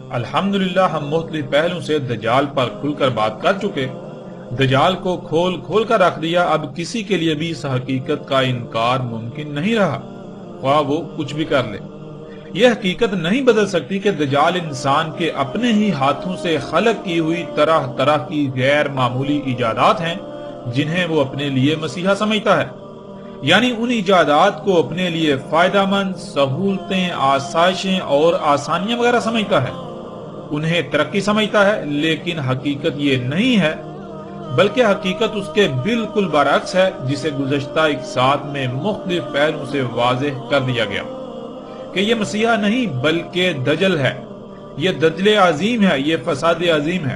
الحمدللہ ہم مختلف پہلوں سے دجال پر کھل کر بات کر چکے۔ دجال کو کھول کھول کر رکھ دیا، اب کسی کے لیے بھی اس حقیقت کا انکار ممکن نہیں رہا، خواہ وہ کچھ بھی کر لے۔ یہ حقیقت نہیں بدل سکتی کہ دجال انسان کے اپنے ہی ہاتھوں سے خلق کی ہوئی طرح طرح کی غیر معمولی ایجادات ہیں جنہیں وہ اپنے لیے مسیحا سمجھتا ہے، یعنی ان ایجادات کو اپنے لیے فائدہ مند، سہولتیں، آسائشیں اور آسانیاں وغیرہ سمجھتا ہے، انہیں ترقی سمجھتا ہے، لیکن حقیقت یہ نہیں ہے، بلکہ حقیقت اس کے بالکل برعکس ہے، جسے گزشتہ اقساط میں مختلف پہلوں سے واضح کر دیا گیا کہ یہ مسیحا نہیں بلکہ دجل ہے، یہ دجل عظیم ہے، یہ فساد عظیم ہے،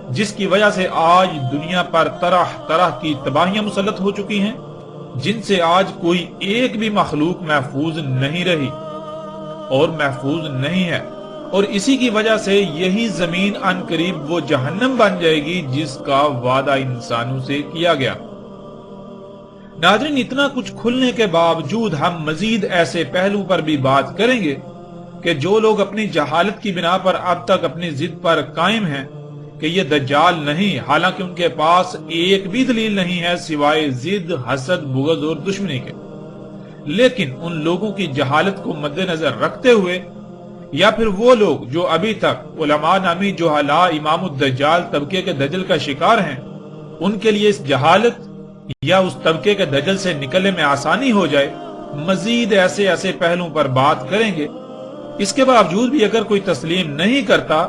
جس کی وجہ سے آج دنیا پر طرح طرح کی تباہیاں مسلط ہو چکی ہیں، جن سے آج کوئی ایک بھی مخلوق محفوظ نہیں رہی اور محفوظ نہیں ہے، اور اسی کی وجہ سے یہی زمین ان قریب وہ جہنم بن جائے گی جس کا وعدہ انسانوں سے کیا گیا۔ ناظرین، اتنا کچھ کھلنے کے باوجود ہم مزید ایسے پہلو پر بھی بات کریں گے کہ جو لوگ اپنی جہالت کی بنا پر اب تک اپنی ضد پر قائم ہیں کہ یہ دجال نہیں، حالانکہ ان کے پاس ایک بھی دلیل نہیں ہے سوائے ضد، حسد، بغض اور دشمنی کے، لیکن ان لوگوں کی جہالت کو مد نظر رکھتے ہوئے، یا پھر وہ لوگ جو ابھی تک علماء نامی جہلاء امام الدجال طبقے کے دجل کا شکار ہیں، ان کے لیے اس جہالت یا اس طبقے کے دجل سے نکلنے میں آسانی ہو جائے، مزید ایسے پہلوں پر بات کریں گے۔ اس کے باوجود بھی اگر کوئی تسلیم نہیں کرتا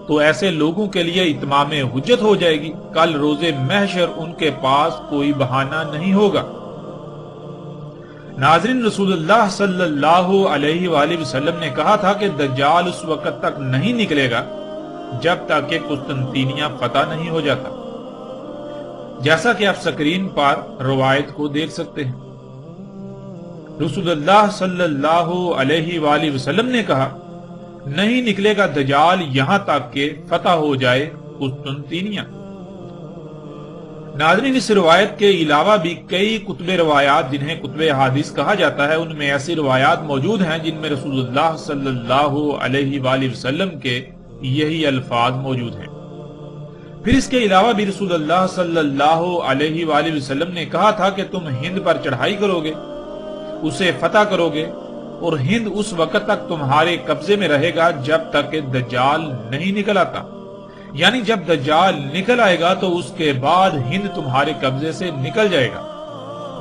تو ایسے لوگوں کے لیے اتمام حجت ہو جائے گی، کل روز محشر ان کے پاس کوئی بہانہ نہیں ہوگا۔ ناظرین، رسول اللہ صلی اللہ علیہ وآلہ وسلم نے کہا تھا کہ دجال اس وقت تک نہیں نکلے گا جب تک کہ قسطنطینیہ فتح نہیں ہو جاتا، جیسا کہ آپ سکرین پر روایت کو دیکھ سکتے ہیں۔ رسول اللہ صلی اللہ علیہ وآلہ وسلم نے کہا، نہیں نکلے گا دجال یہاں تک کہ فتح ہو جائے قسطنطینیہ۔ ناظرین، اس روایت کے علاوہ بھی کئی کتب روایات جنہیں کتب احادیث کہا جاتا ہے، ان میں ایسی روایات موجود ہیں جن میں رسول اللہ صلی اللہ علیہ وآلہ وسلم کے یہی الفاظ موجود ہیں۔ پھر اس کے علاوہ بھی رسول اللہ صلی اللہ علیہ وآلہ وسلم نے کہا تھا کہ تم ہند پر چڑھائی کرو گے، اسے فتح کرو گے، اور ہند اس وقت تک تمہارے قبضے میں رہے گا جب تک کہ دجال نہیں نکل آتا، یعنی جب دجال نکل آئے گا تو اس کے بعد ہند تمہارے قبضے سے نکل جائے گا۔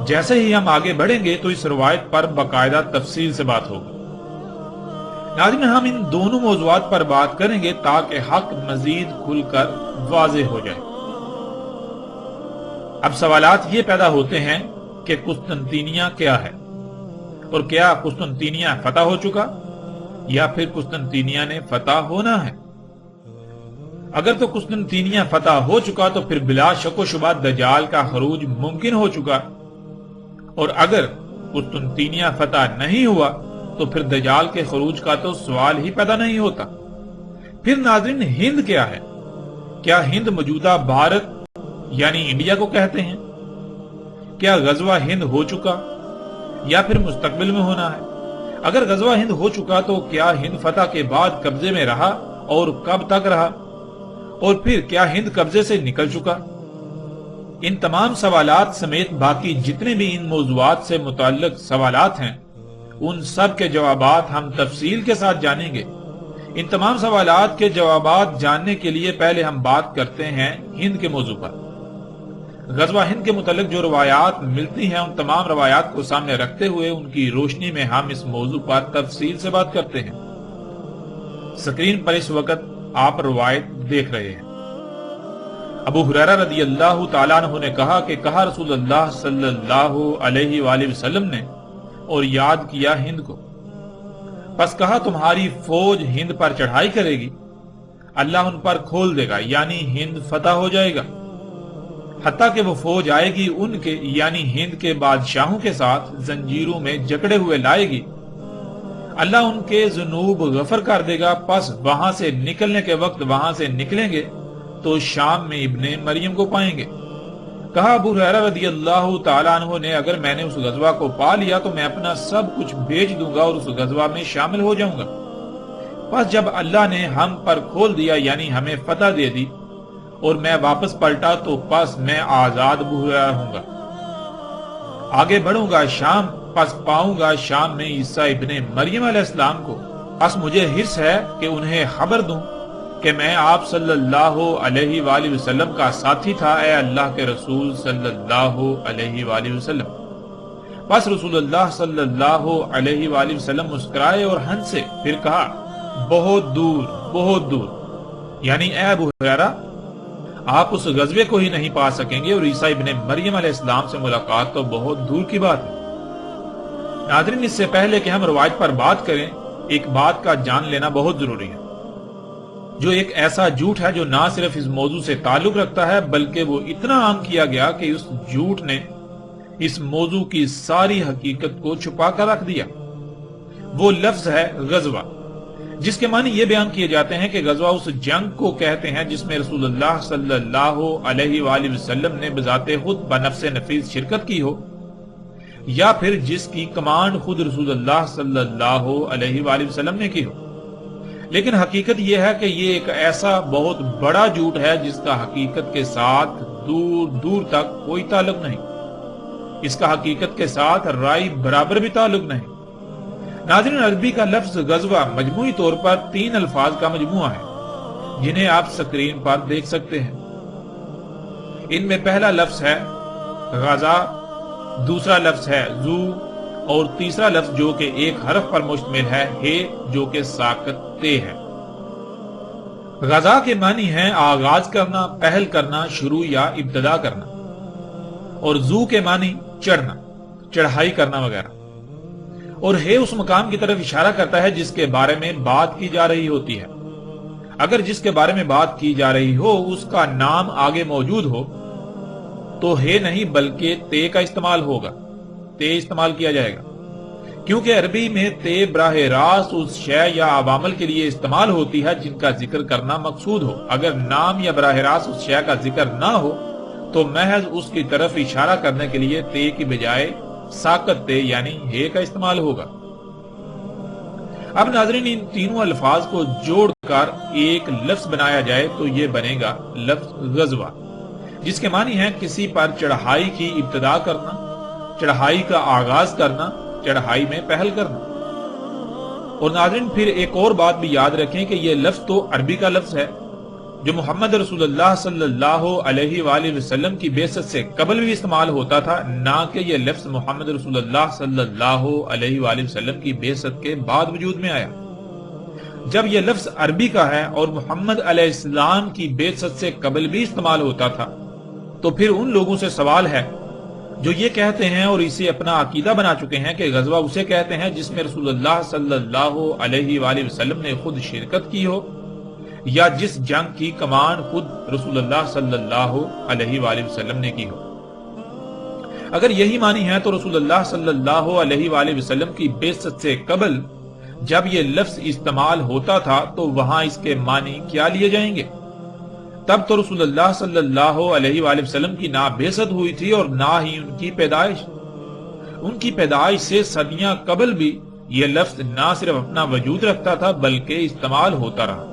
جیسے ہی ہم آگے بڑھیں گے تو اس روایت پر باقاعدہ تفصیل سے بات ہوگی۔ ناظرین، ہم ان دونوں موضوعات پر بات کریں گے تاکہ حق مزید کھل کر واضح ہو جائے۔ اب سوالات یہ پیدا ہوتے ہیں کہ قسطنطینیہ کیا ہے، اور کیا قسطنطینیہ فتح ہو چکا یا پھر قسطنطینیہ نے فتح ہونا ہے؟ اگر تو قسطنطینیہ فتح ہو چکا تو پھر بلا شک و شبہ دجال کا خروج ممکن ہو چکا، اور اگر قسطنطینیہ فتح نہیں ہوا تو پھر دجال کے خروج کا تو سوال ہی پیدا نہیں ہوتا۔ پھر ناظرین، ہند کیا ہے؟ کیا ہند موجودہ بھارت یعنی انڈیا کو کہتے ہیں؟ کیا غزوہ ہند ہو چکا یا پھر مستقبل میں ہونا ہے؟ اگر غزوہ ہند ہو چکا تو کیا ہند فتح کے بعد قبضے میں رہا اور کب تک رہا؟ اور پھر کیا ہند قبضے سے نکل چکا؟ ان تمام سوالات سمیت باقی جتنے بھی ان موضوعات سے متعلق سوالات ہیں، ان سب کے جوابات ہم تفصیل کے ساتھ جانیں گے۔ ان تمام سوالات کے جوابات جاننے کے لیے پہلے ہم بات کرتے ہیں ہند کے موضوع پر۔ غزوہ ہند کے متعلق جو روایات ملتی ہیں، ان تمام روایات کو سامنے رکھتے ہوئے ان کی روشنی میں ہم اس موضوع پر تفصیل سے بات کرتے ہیں۔ سکرین پر اس وقت آپ روایت دیکھ رہے ہیں۔ ابو ہریرہ رضی اللہ تعالیٰ عنہ نے کہا کہ کہا رسول اللہ صلی اللہ علیہ وآلہ وسلم نے، اور یاد کیا ہند کو، پس کہا تمہاری فوج ہند پر چڑھائی کرے گی، اللہ ان پر کھول دے گا، یعنی ہند فتح ہو جائے گا، حتیٰ کہ وہ فوج آئے گی ان کے یعنی ہند کے بادشاہوں کے ساتھ زنجیروں میں جکڑے ہوئے لائے گی، اللہ ان کے ذنوب غفر کر دے گا، پس وہاں سے نکلنے کے وقت وہاں سے نکلیں گے تو شام میں ابن مریم کو پائیں گے۔ کہا ابو ہریرہ رضی اللہ تعالیٰ عنہ نے اگر میں نے اس غزوہ کو پا لیا تو میں اپنا سب کچھ بیچ دوں گا اور اس غزوہ میں شامل ہو جاؤں گا۔ پس جب اللہ نے ہم پر کھول دیا یعنی ہمیں فتح دے دی اور میں واپس پلٹا تو پس میں آزاد ابو ہریرہ ہوں گا، آگے بڑھوں گا شام، پس پاؤں گا شام میں عیسیٰ ابن مریم علیہ السلام کو، پس مجھے حرص ہے کہ انہیں خبر دوں کہ میں آپ صلی اللہ علیہ وآلہ وسلم کا ساتھی تھا، اے اللہ کے رسول صلی اللہ علیہ وآلہ وسلم۔ پس رسول اللہ صلی اللہ علیہ وآلہ وسلم مسکرائے اور ہنسے، پھر کہا بہت دور بہت دور، یعنی اے ابو ہریرہ آپ اس غزوے کو ہی نہیں پا سکیں گے اور عیسیٰ ابن مریم علیہ السلام سے ملاقات تو بہت دور کی بات ہے۔ ناظرین، اس سے پہلے کہ ہم روایت پر بات کریں، ایک بات کا جان لینا بہت ضروری ہے، جو ایک ایسا جھوٹ ہے جو نہ صرف اس موضوع سے تعلق رکھتا ہے بلکہ وہ اتنا عام کیا گیا کہ اس جھوٹ نے اس موضوع کی ساری حقیقت کو چھپا کر رکھ دیا۔ وہ لفظ ہے غزوہ، جس کے معنی یہ بیان کیے جاتے ہیں کہ غزوہ اس جنگ کو کہتے ہیں جس میں رسول اللہ صلی اللہ علیہ وآلہ وسلم نے بذات خود بنفس نفیس شرکت کی ہو، یا پھر جس کی کمانڈ خود رسول اللہ صلی اللہ علیہ وآلہ وسلم نے کی ہو۔ لیکن حقیقت یہ ہے کہ یہ ایک ایسا بہت بڑا جھوٹ ہے جس کا حقیقت کے ساتھ دور دور تک کوئی تعلق نہیں، اس کا حقیقت کے ساتھ رائی برابر بھی تعلق نہیں۔ ناظرین، عربی کا لفظ غزوہ مجموعی طور پر 3 الفاظ کا مجموعہ ہے جنہیں آپ سکرین پر دیکھ سکتے ہیں۔ ان میں پہلا لفظ ہے غزا، دوسرا لفظ ہے زو اور تیسرا لفظ جو کہ ایک حرف پر مشتمل ہے ہے جو کہ ساکت تے ہے۔ غزا کے معنی ہے آغاز کرنا، پہل کرنا، شروع یا ابتدا کرنا، اور زو کے معنی چڑھنا، چڑھائی کرنا وغیرہ، اور ہے اس مقام کی طرف اشارہ کرتا ہے جس کے بارے میں بات کی جا رہی ہوتی ہے۔ اگر جس کے بارے میں بات کی جا رہی ہو اس کا نام آگے موجود ہو تو ہے نہیں بلکہ تے کا استعمال ہوگا، تے استعمال کیا جائے گا، کیونکہ عربی میں تے براہ راست اس شے یا عوامل کے لیے استعمال ہوتی ہے جن کا ذکر کرنا مقصود ہو۔ اگر نام یا براہ راست اس شے کا ذکر نہ ہو تو محض اس کی طرف اشارہ کرنے کے لیے تے کی بجائے ساکت تے یعنی ہے کا استعمال ہوگا۔ اب ناظرین، ان تینوں الفاظ کو جوڑ کر ایک لفظ بنایا جائے تو یہ بنے گا لفظ غزوہ، جس کے معنی ہے کسی پر چڑھائی کی ابتدا کرنا، چڑھائی کا آغاز کرنا، چڑھائی میں پہل کرنا۔ اور ناظرین، پھر ایک اور بات بھی یاد رکھیں کہ یہ لفظ تو عربی کا لفظ ہے جو محمد رسول اللہ صلی اللہ علیہ وآلہ وسلم کی بعثت سے قبل بھی استعمال ہوتا تھا، نہ کہ یہ لفظ محمد رسول اللہ صلی اللہ علیہ وآلہ وسلم کی بعثت کے بعد وجود میں آیا۔ جب یہ لفظ عربی کا ہے اور محمد علیہ السلام کی بعثت سے قبل بھی استعمال ہوتا تھا تو پھر ان لوگوں سے سوال ہے جو یہ کہتے ہیں اور اسے اپنا عقیدہ بنا چکے ہیں کہ غزوہ اسے کہتے ہیں جس میں رسول اللہ صلی اللہ علیہ وآلہ وسلم نے خود شرکت کی ہو یا جس جنگ کی کمان خود رسول اللہ صلی اللہ علیہ وآلہ وسلم نے کی ہو۔ اگر یہی معنی ہے تو رسول اللہ صلی اللہ علیہ وآلہ وسلم کی بعثت سے قبل جب یہ لفظ استعمال ہوتا تھا تو وہاں اس کے معنی کیا لیے جائیں گے؟ تب تو رسول اللہ صلی اللہ علیہ وآلہ وسلم کی نہ بعثت ہوئی تھی اور نہ ہی ان کی پیدائش۔ ان کی پیدائش سے صدیاں قبل بھی یہ لفظ نہ صرف اپنا وجود رکھتا تھا بلکہ استعمال ہوتا رہا۔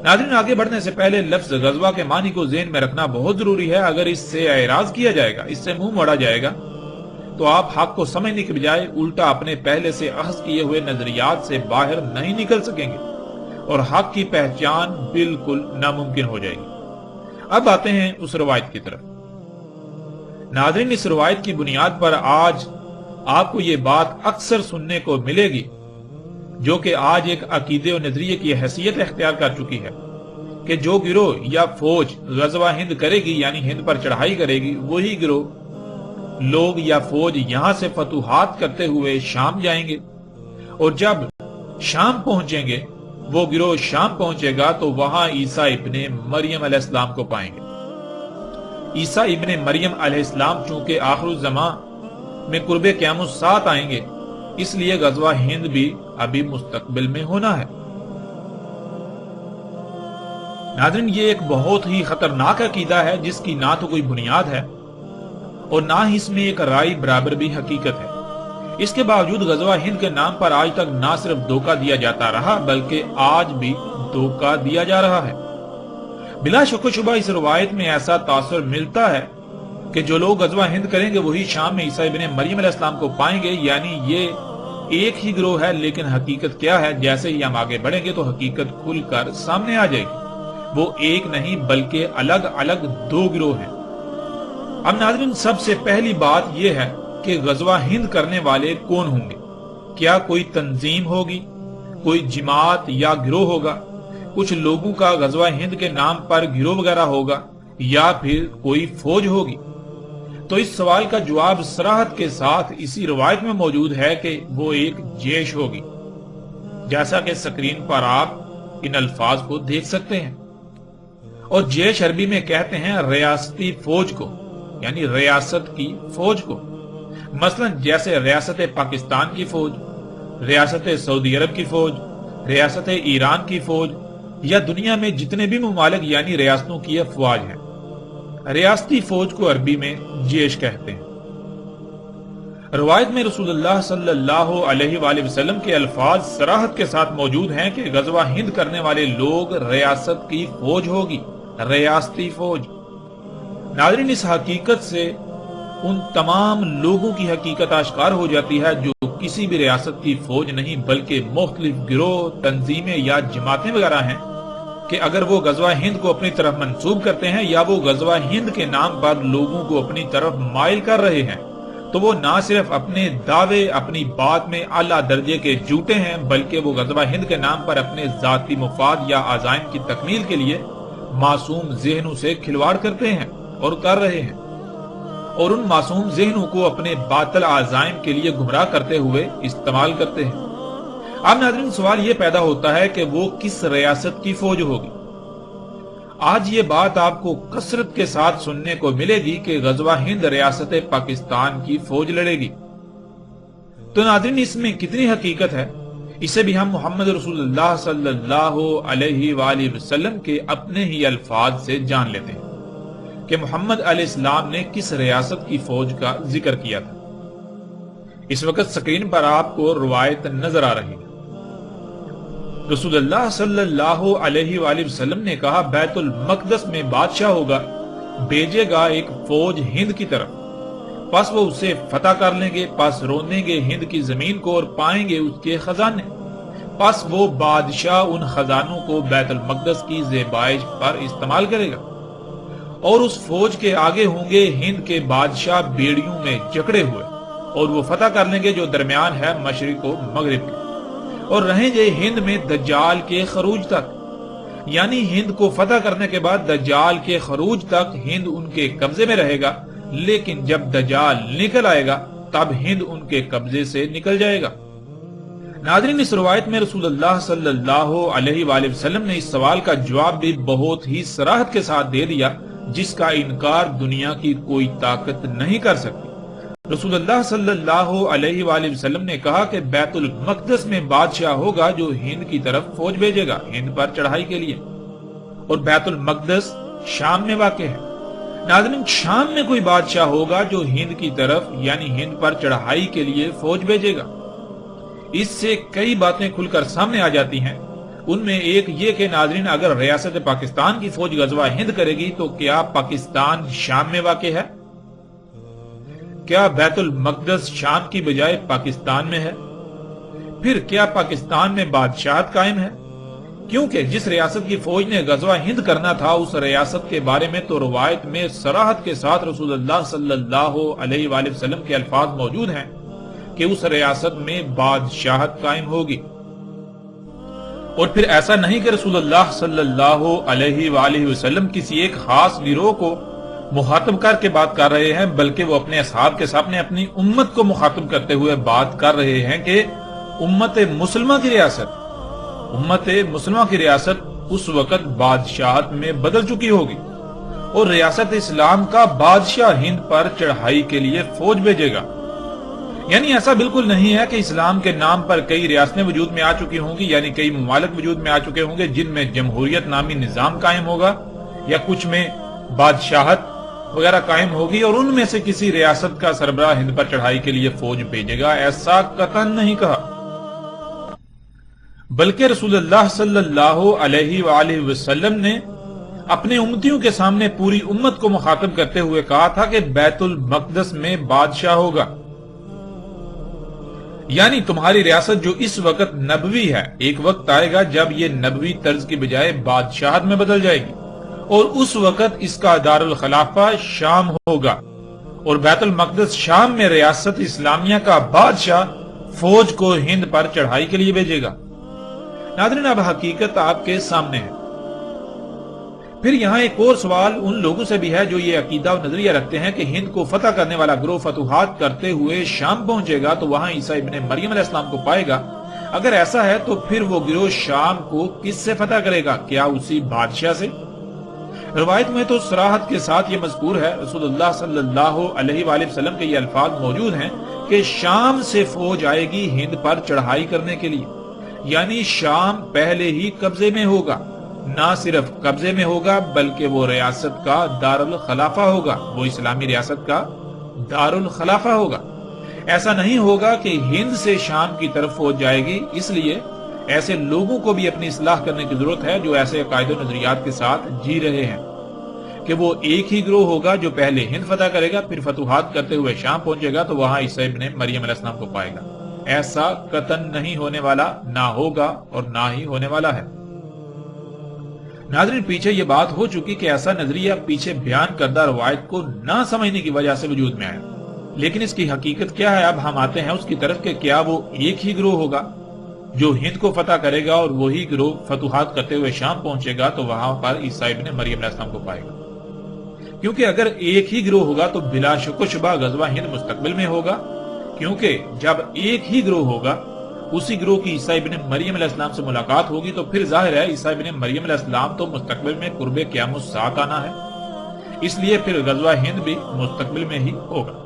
ناظرین، آگے بڑھنے سے پہلے لفظ غزوہ کے معنی کو ذہن میں رکھنا بہت ضروری ہے۔ اگر اس سے اعراض کیا جائے گا، اس سے منہ موڑا جائے گا تو آپ حق کو سمجھنے کے بجائے الٹا اپنے پہلے سے اخذ کیے ہوئے نظریات سے باہر نہیں نکل سکیں گے اور حق کی پہچان بالکل ناممکن ہو جائے گی۔ اب آتے ہیں اس روایت کی طرف۔ ناظرین، اس روایت کی بنیاد پر آج آپ کو یہ بات اکثر سننے کو ملے گی جو کہ آج ایک عقیدے و نظریے کی حیثیت اختیار کر چکی ہے کہ جو گروہ یا فوج غزوہ ہند کرے گی یعنی ہند پر چڑھائی کرے گی، وہی گروہ لوگ یا فوج یہاں سے فتوحات کرتے ہوئے شام جائیں گے، اور جب شام پہنچیں گے وہ گروہ شام پہنچے گا تو وہاں عیسیٰ ابن مریم علیہ السلام کو پائیں گے۔ عیسیٰ ابن مریم علیہ السلام چونکہ آخر الزمان میں قرب قیام الساعت آئیں گے اس لیے غزوہ ہند بھی ابھی مستقبل میں ہونا ہے۔ ناظرین، یہ ایک بہت ہی خطرناک عقیدہ ہے جس کی نہ تو کوئی بنیاد ہے اور نہ ہی اس میں ایک رائے برابر بھی حقیقت ہے۔ اس کے باوجود غزوہ ہند کے نام پر آج تک نہ صرف دھوکہ دیا جاتا رہا بلکہ آج بھی دھوکہ دیا جا رہا ہے۔ بلا شک و شبہ اس روایت میں ایسا تاثر ملتا ہے کہ جو لوگ غزوہ ہند کریں گے وہی شام میں عیسیٰ ابن مریم علیہ السلام کو پائیں گے، یعنی یہ ایک ہی گروہ ہے، لیکن حقیقت کیا ہے؟ جیسے ہی ہم آگے بڑھیں گے تو حقیقت کھل کر سامنے آ جائے گی۔ وہ ایک نہیں بلکہ الگ الگ دو گروہ ہیں۔ اب ناظرین، سب سے پہلی بات یہ ہے کہ غزوہ ہند کرنے والے کون ہوں گے؟ کیا کوئی تنظیم ہوگی، کوئی جماعت یا گروہ ہوگا، کچھ لوگوں کا غزوہ ہند کے نام پر گروہ وغیرہ ہوگا، یا پھر کوئی فوج ہوگی؟ تو اس سوال کا جواب صراحت کے ساتھ اسی روایت میں موجود ہے کہ وہ ایک جیش ہوگی، جیسا کہ سکرین پر آپ ان الفاظ کو دیکھ سکتے ہیں۔ اور جیش عربی میں کہتے ہیں ریاستی فوج کو، یعنی ریاست کی فوج کو۔ مثلا جیسے ریاست پاکستان کی فوج، ریاست سعودی عرب کی فوج، ریاست ایران کی فوج، یا دنیا میں جتنے بھی ممالک یعنی ریاستوں کی افواج ہیں، ریاستی فوج کو عربی میں جیش کہتے ہیں۔ روایت میں رسول اللہ صلی اللہ علیہ وآلہ وسلم کے الفاظ صراحت کے ساتھ موجود ہیں کہ غزوہ ہند کرنے والے لوگ ریاست کی فوج ہوگی، ریاستی فوج۔ ناظرین، اس حقیقت سے ان تمام لوگوں کی حقیقت آشکار ہو جاتی ہے جو کسی بھی ریاست کی فوج نہیں بلکہ مختلف گروہ، تنظیمیں یا جماعتیں وغیرہ ہیں، کہ اگر وہ غزوہ ہند کو اپنی طرف منسوب کرتے ہیں یا وہ غزوہ ہند کے نام پر لوگوں کو اپنی طرف مائل کر رہے ہیں تو وہ نہ صرف اپنے دعوے، اپنی بات میں اعلیٰ درجے کے جھوٹے ہیں بلکہ وہ غزوہ ہند کے نام پر اپنے ذاتی مفاد یا عزائم کی تکمیل کے لیے معصوم ذہنوں سے کھلواڑ کرتے ہیں اور کر رہے ہیں، اور ان معصوم ذہنوں کو اپنے باطل عزائم کے لیے گمراہ کرتے ہوئے استعمال کرتے ہیں۔ اب ناظرین، سوال یہ پیدا ہوتا ہے کہ وہ کس ریاست کی فوج ہوگی؟ آج یہ بات آپ کو کثرت کے ساتھ سننے کو ملے گی کہ غزوہ ہند ریاست پاکستان کی فوج لڑے گی۔ تو ناظرین، اس میں کتنی حقیقت ہے؟ اسے بھی ہم محمد رسول اللہ صلی اللہ علیہ وآلہ وسلم کے اپنے ہی الفاظ سے جان لیتے ہیں کہ محمد علیہ السلام نے کس ریاست کی فوج کا ذکر کیا تھا۔ اس وقت سکرین پر آپ کو روایت نظر آ رہی ہے۔ رسول اللہ صلی اللہ علیہ وآلہ وسلم نے کہا، بیت المقدس میں بادشاہ ہوگا، بھیجے گا ایک فوج ہند کی طرف، پس وہ اسے فتح کر لیں گے، پس روندیں گے ہند کی زمین کو اور پائیں گے اس کے خزانے، پس وہ بادشاہ ان خزانوں کو بیت المقدس کی زیبائش پر استعمال کرے گا، اور اس فوج کے آگے ہوں گے ہند کے بادشاہ بیڑیوں میں جکڑے ہوئے، اور وہ فتح کر لیں گے جو درمیان ہے مشرق و مغرب کے، اور رہیں گے ہند میں دجال کے خروج تک، یعنی ہند کو فتح کرنے کے بعد دجال کے خروج تک ہند ان کے قبضے میں رہے گا، لیکن جب دجال نکل آئے گا تب ہند ان کے قبضے سے نکل جائے گا۔ ناظرین، اس روایت میں رسول اللہ صلی اللہ علیہ وآلہ وسلم نے اس سوال کا جواب بھی بہت ہی صراحت کے ساتھ دے دیا جس کا انکار دنیا کی کوئی طاقت نہیں کر سکتی۔ رسول اللہ صلی اللہ علیہ وآلہ وسلم نے کہا کہ بیت المقدس میں بادشاہ ہوگا جو ہند کی طرف فوج بھیجے گا ہند پر چڑھائی کے لیے، اور بیت المقدس شام میں واقع ہے۔ ناظرین، شام میں کوئی بادشاہ ہوگا جو ہند کی طرف یعنی ہند پر چڑھائی کے لیے فوج بھیجے گا۔ اس سے کئی باتیں کھل کر سامنے آ جاتی ہیں۔ ان میں ایک یہ کہ ناظرین، اگر ریاست پاکستان کی فوج غزوہ ہند کرے گی تو کیا پاکستان شام میں واقع ہے؟ کیا بیت المقدس شام کی بجائے پاکستان میں ہے؟ پھر کیا پاکستان میں بادشاہت قائم ہے؟ کیونکہ جس ریاست کی فوج نے غزوہ ہند کرنا تھا اس ریاست کے بارے میں تو روایت میں صراحت کے ساتھ رسول اللہ صلی اللہ علیہ وآلہ وسلم کے الفاظ موجود ہیں کہ اس ریاست میں بادشاہت قائم ہوگی۔ اور پھر ایسا نہیں کہ رسول اللہ صلی اللہ علیہ وآلہ وسلم کسی ایک خاص گروہ کو مخاطب کر کے بات کر رہے ہیں، بلکہ وہ اپنے اصحاب کے سامنے اپنی امت کو مخاطب کرتے ہوئے بات کر رہے ہیں کہ امت مسلمہ کی ریاست اس وقت بادشاہت میں بدل چکی ہوگی، اور ریاست اسلام کا بادشاہ ہند پر چڑھائی کے لیے فوج بھیجے گا۔ یعنی ایسا بالکل نہیں ہے کہ اسلام کے نام پر کئی ریاستیں وجود میں آ چکی ہوں گی، یعنی کئی ممالک وجود میں آ چکے ہوں گے جن میں جمہوریت نامی نظام قائم ہوگا یا کچھ میں بادشاہت وغیرہ قائم ہوگی اور ان میں سے کسی ریاست کا سربراہ ہند پر چڑھائی کے لیے فوج بھیجے گا، ایسا قطعاً نہیں کہا۔ بلکہ رسول اللہ صلی اللہ علیہ وآلہ وسلم نے اپنے امتیوں کے سامنے پوری امت کو مخاطب کرتے ہوئے کہا تھا کہ بیت المقدس میں بادشاہ ہوگا، یعنی تمہاری ریاست جو اس وقت نبوی ہے، ایک وقت آئے گا جب یہ نبوی طرز کی بجائے بادشاہت میں بدل جائے گی، اور اس وقت اس کا دارالخلافہ شام ہوگا، اور بیت المقدس شام میں ریاست اسلامیہ کا بادشاہ فوج کو ہند پر چڑھائی کے لیے بھیجے گا۔ ناظرین، اب حقیقت آپ کے سامنے ہے۔ پھر یہاں ایک اور سوال ان لوگوں سے بھی ہے جو یہ عقیدہ و نظریہ رکھتے ہیں کہ ہند کو فتح کرنے والا گروہ فتوحات کرتے ہوئے شام پہنچے گا تو وہاں عیسیٰ ابن مریم علیہ السلام کو پائے گا۔ اگر ایسا ہے تو پھر وہ گروہ شام کو کس سے فتح کرے گا؟ کیا اسی بادشاہ سے؟ روایت میں تو صراحت کے ساتھ یہ مذکور ہے، رسول اللہ صلی اللہ علیہ وآلہ وسلم کے یہ الفاظ موجود ہیں کہ شام سے فوج آئے گی ہند پر چڑھائی کرنے کے لیے، یعنی شام پہلے ہی قبضے میں ہوگا، نہ صرف قبضے میں ہوگا بلکہ وہ ریاست کا دارالخلافہ ہوگا، وہ اسلامی ریاست کا دارالخلافہ ہوگا۔ ایسا نہیں ہوگا کہ ہند سے شام کی طرف فوج جائے گی، اس لیے ایسے لوگوں کو بھی اپنی اصلاح کرنے کی ضرورت ہے جو ایسے عقائد و نظریات کے ساتھ جی رہے ہیں کہ وہ ایک ہی گروہ ہوگا جو پہلے ہند فتح کرے گا، پھر فتوحات کرتے ہوئے شام پہنچے گا تو وہاں عیسیٰ ابن مریم علیہ السلام کو پائے گا۔ ایسا قطعاً نہیں ہونے والا، نہ ہوگا اور نہ ہی ہونے والا ہے۔ ناظرین، پیچھے یہ بات ہو چکی کہ ایسا نظریہ پیچھے بیان کردہ روایت کو نہ سمجھنے کی وجہ سے وجود میں آیا، لیکن اس کی حقیقت کیا ہے؟ اب ہم آتے ہیں اس کی طرف کہ کیا وہ ایک ہی گروہ ہوگا جو ہند کو فتح کرے گا اور وہی گروہ فتوحات کرتے ہوئے شام پہنچے گا تو وہاں پر عیسیٰ ابن مریم علیہ السلام کو پائے گا؟ کیونکہ اگر ایک ہی گروہ ہوگا تو بلا شک و شبہ غزوہ ہند مستقبل میں ہوگا، کیونکہ جب ایک ہی گروہ ہوگا، اسی گروہ کی عیسیٰ ابن مریم علیہ السلام سے ملاقات ہوگی تو پھر ظاہر ہے عیسیٰ ابن مریم علیہ السلام تو مستقبل میں قرب قیام الساعہ آنا ہے، اس لیے پھر غزوہ ہند بھی مستقبل میں ہی ہوگا۔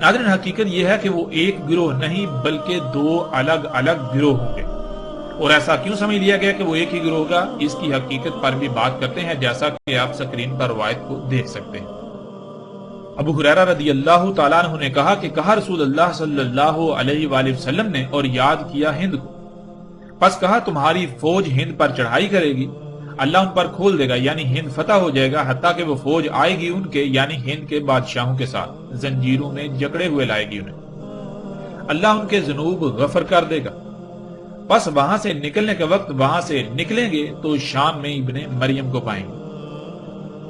ناظرین، حقیقت یہ ہے کہ وہ ایک گروہ نہیں بلکہ دو الگ الگ گروہ ہوں گے، اور ایسا کیوں سمجھ لیا گیا کہ وہ ایک ہی گروہ ہوگا؟ اس کی حقیقت پر بھی بات کرتے ہیں، جیسا کہ آپ سکرین پر روایت کو دیکھ سکتے ہیں۔ ابو ہریرہ رضی اللہ تعالیٰ عنہ نے کہا کہ کہا رسول اللہ صلی اللہ علیہ وآلہ وسلم نے اور یاد کیا ہند کو، پس کہا تمہاری فوج ہند پر چڑھائی کرے گی، اللہ ان پر کھول دے گا، یعنی ہند فتح ہو جائے گا، حتیٰ کہ وہ فوج آئے گی ان کے یعنی ہند کے بادشاہوں کے ساتھ زنجیروں میں جکڑے ہوئے لائے گی انہیں، اللہ ان کے ذنوب غفر کر دے گا۔ پس وہاں سے نکلنے کے وقت وہاں سے نکلیں گے تو شام میں ابن مریم کو پائیں گے۔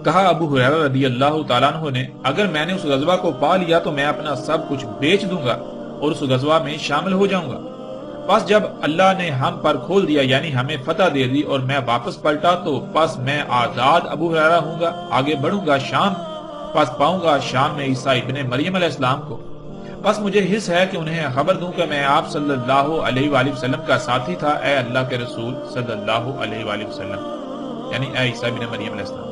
کہا ابو ہریرہ رضی اللہ تعالیٰ عنہ نے اگر میں نے اس غزوہ کو پا لیا تو میں اپنا سب کچھ بیچ دوں گا اور اس غزوہ میں شامل ہو جاؤں گا۔ پس جب اللہ نے ہم پر کھول دیا یعنی ہمیں فتح دے دی اور میں واپس پلٹا تو پس میں آزاد ابو ہریرہ ہوں گا، آگے بڑھوں گا شام، پس پاؤں گا شام میں عیسیٰ ابن مریم علیہ السلام کو۔ پس مجھے حس ہے کہ انہیں خبر دوں کہ میں آپ صلی اللہ علیہ وآلہ وسلم کا ساتھی تھا، اے اللہ کے رسول صلی اللہ علیہ وآلہ وسلم، یعنی اے عیسیٰ ابن مریم علیہ السلام۔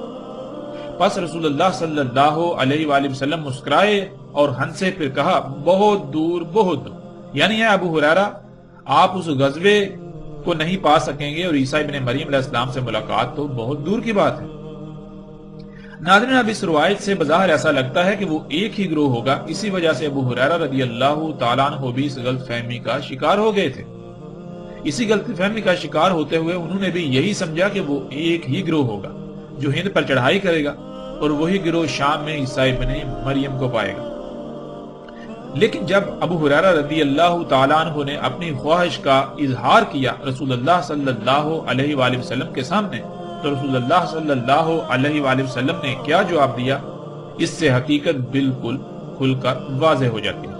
پس رسول اللہ صلی اللہ علیہ وآلہ وسلم مسکرائے اور ہنسے، پھر کہا بہت دور بہت دور، یعنی اے ابو ہریرہ آپ اس غزوے کو نہیں پا سکیں گے اور عیسیٰ ابن مریم علیہ السلام سے ملاقات تو بہت دور کی بات ہے۔ ناظرین، اب اس روایت سے بظاہر ایسا لگتا ہے کہ وہ ایک ہی گروہ ہوگا، اسی وجہ سے ابو ہریرہ رضی اللہ تعالیٰ عنہ بھی اس غلط فہمی کا شکار ہو گئے تھے۔ اسی غلط فہمی کا شکار ہوتے ہوئے انہوں نے بھی یہی سمجھا کہ وہ ایک ہی گروہ ہوگا جو ہند پر چڑھائی کرے گا اور وہی گروہ شام میں عیسیٰ ابن مریم کو پائے گا۔ لیکن جب ابو ہریرہ رضی اللہ تعالیٰ عنہ نے اپنی خواہش کا اظہار کیا رسول اللہ صلی اللہ علیہ وآلہ وسلم کے سامنے تو رسول اللہ صلی اللہ علیہ وآلہ وسلم نے کیا جواب دیا، اس سے حقیقت بالکل کھل کر واضح ہو جاتی ہے۔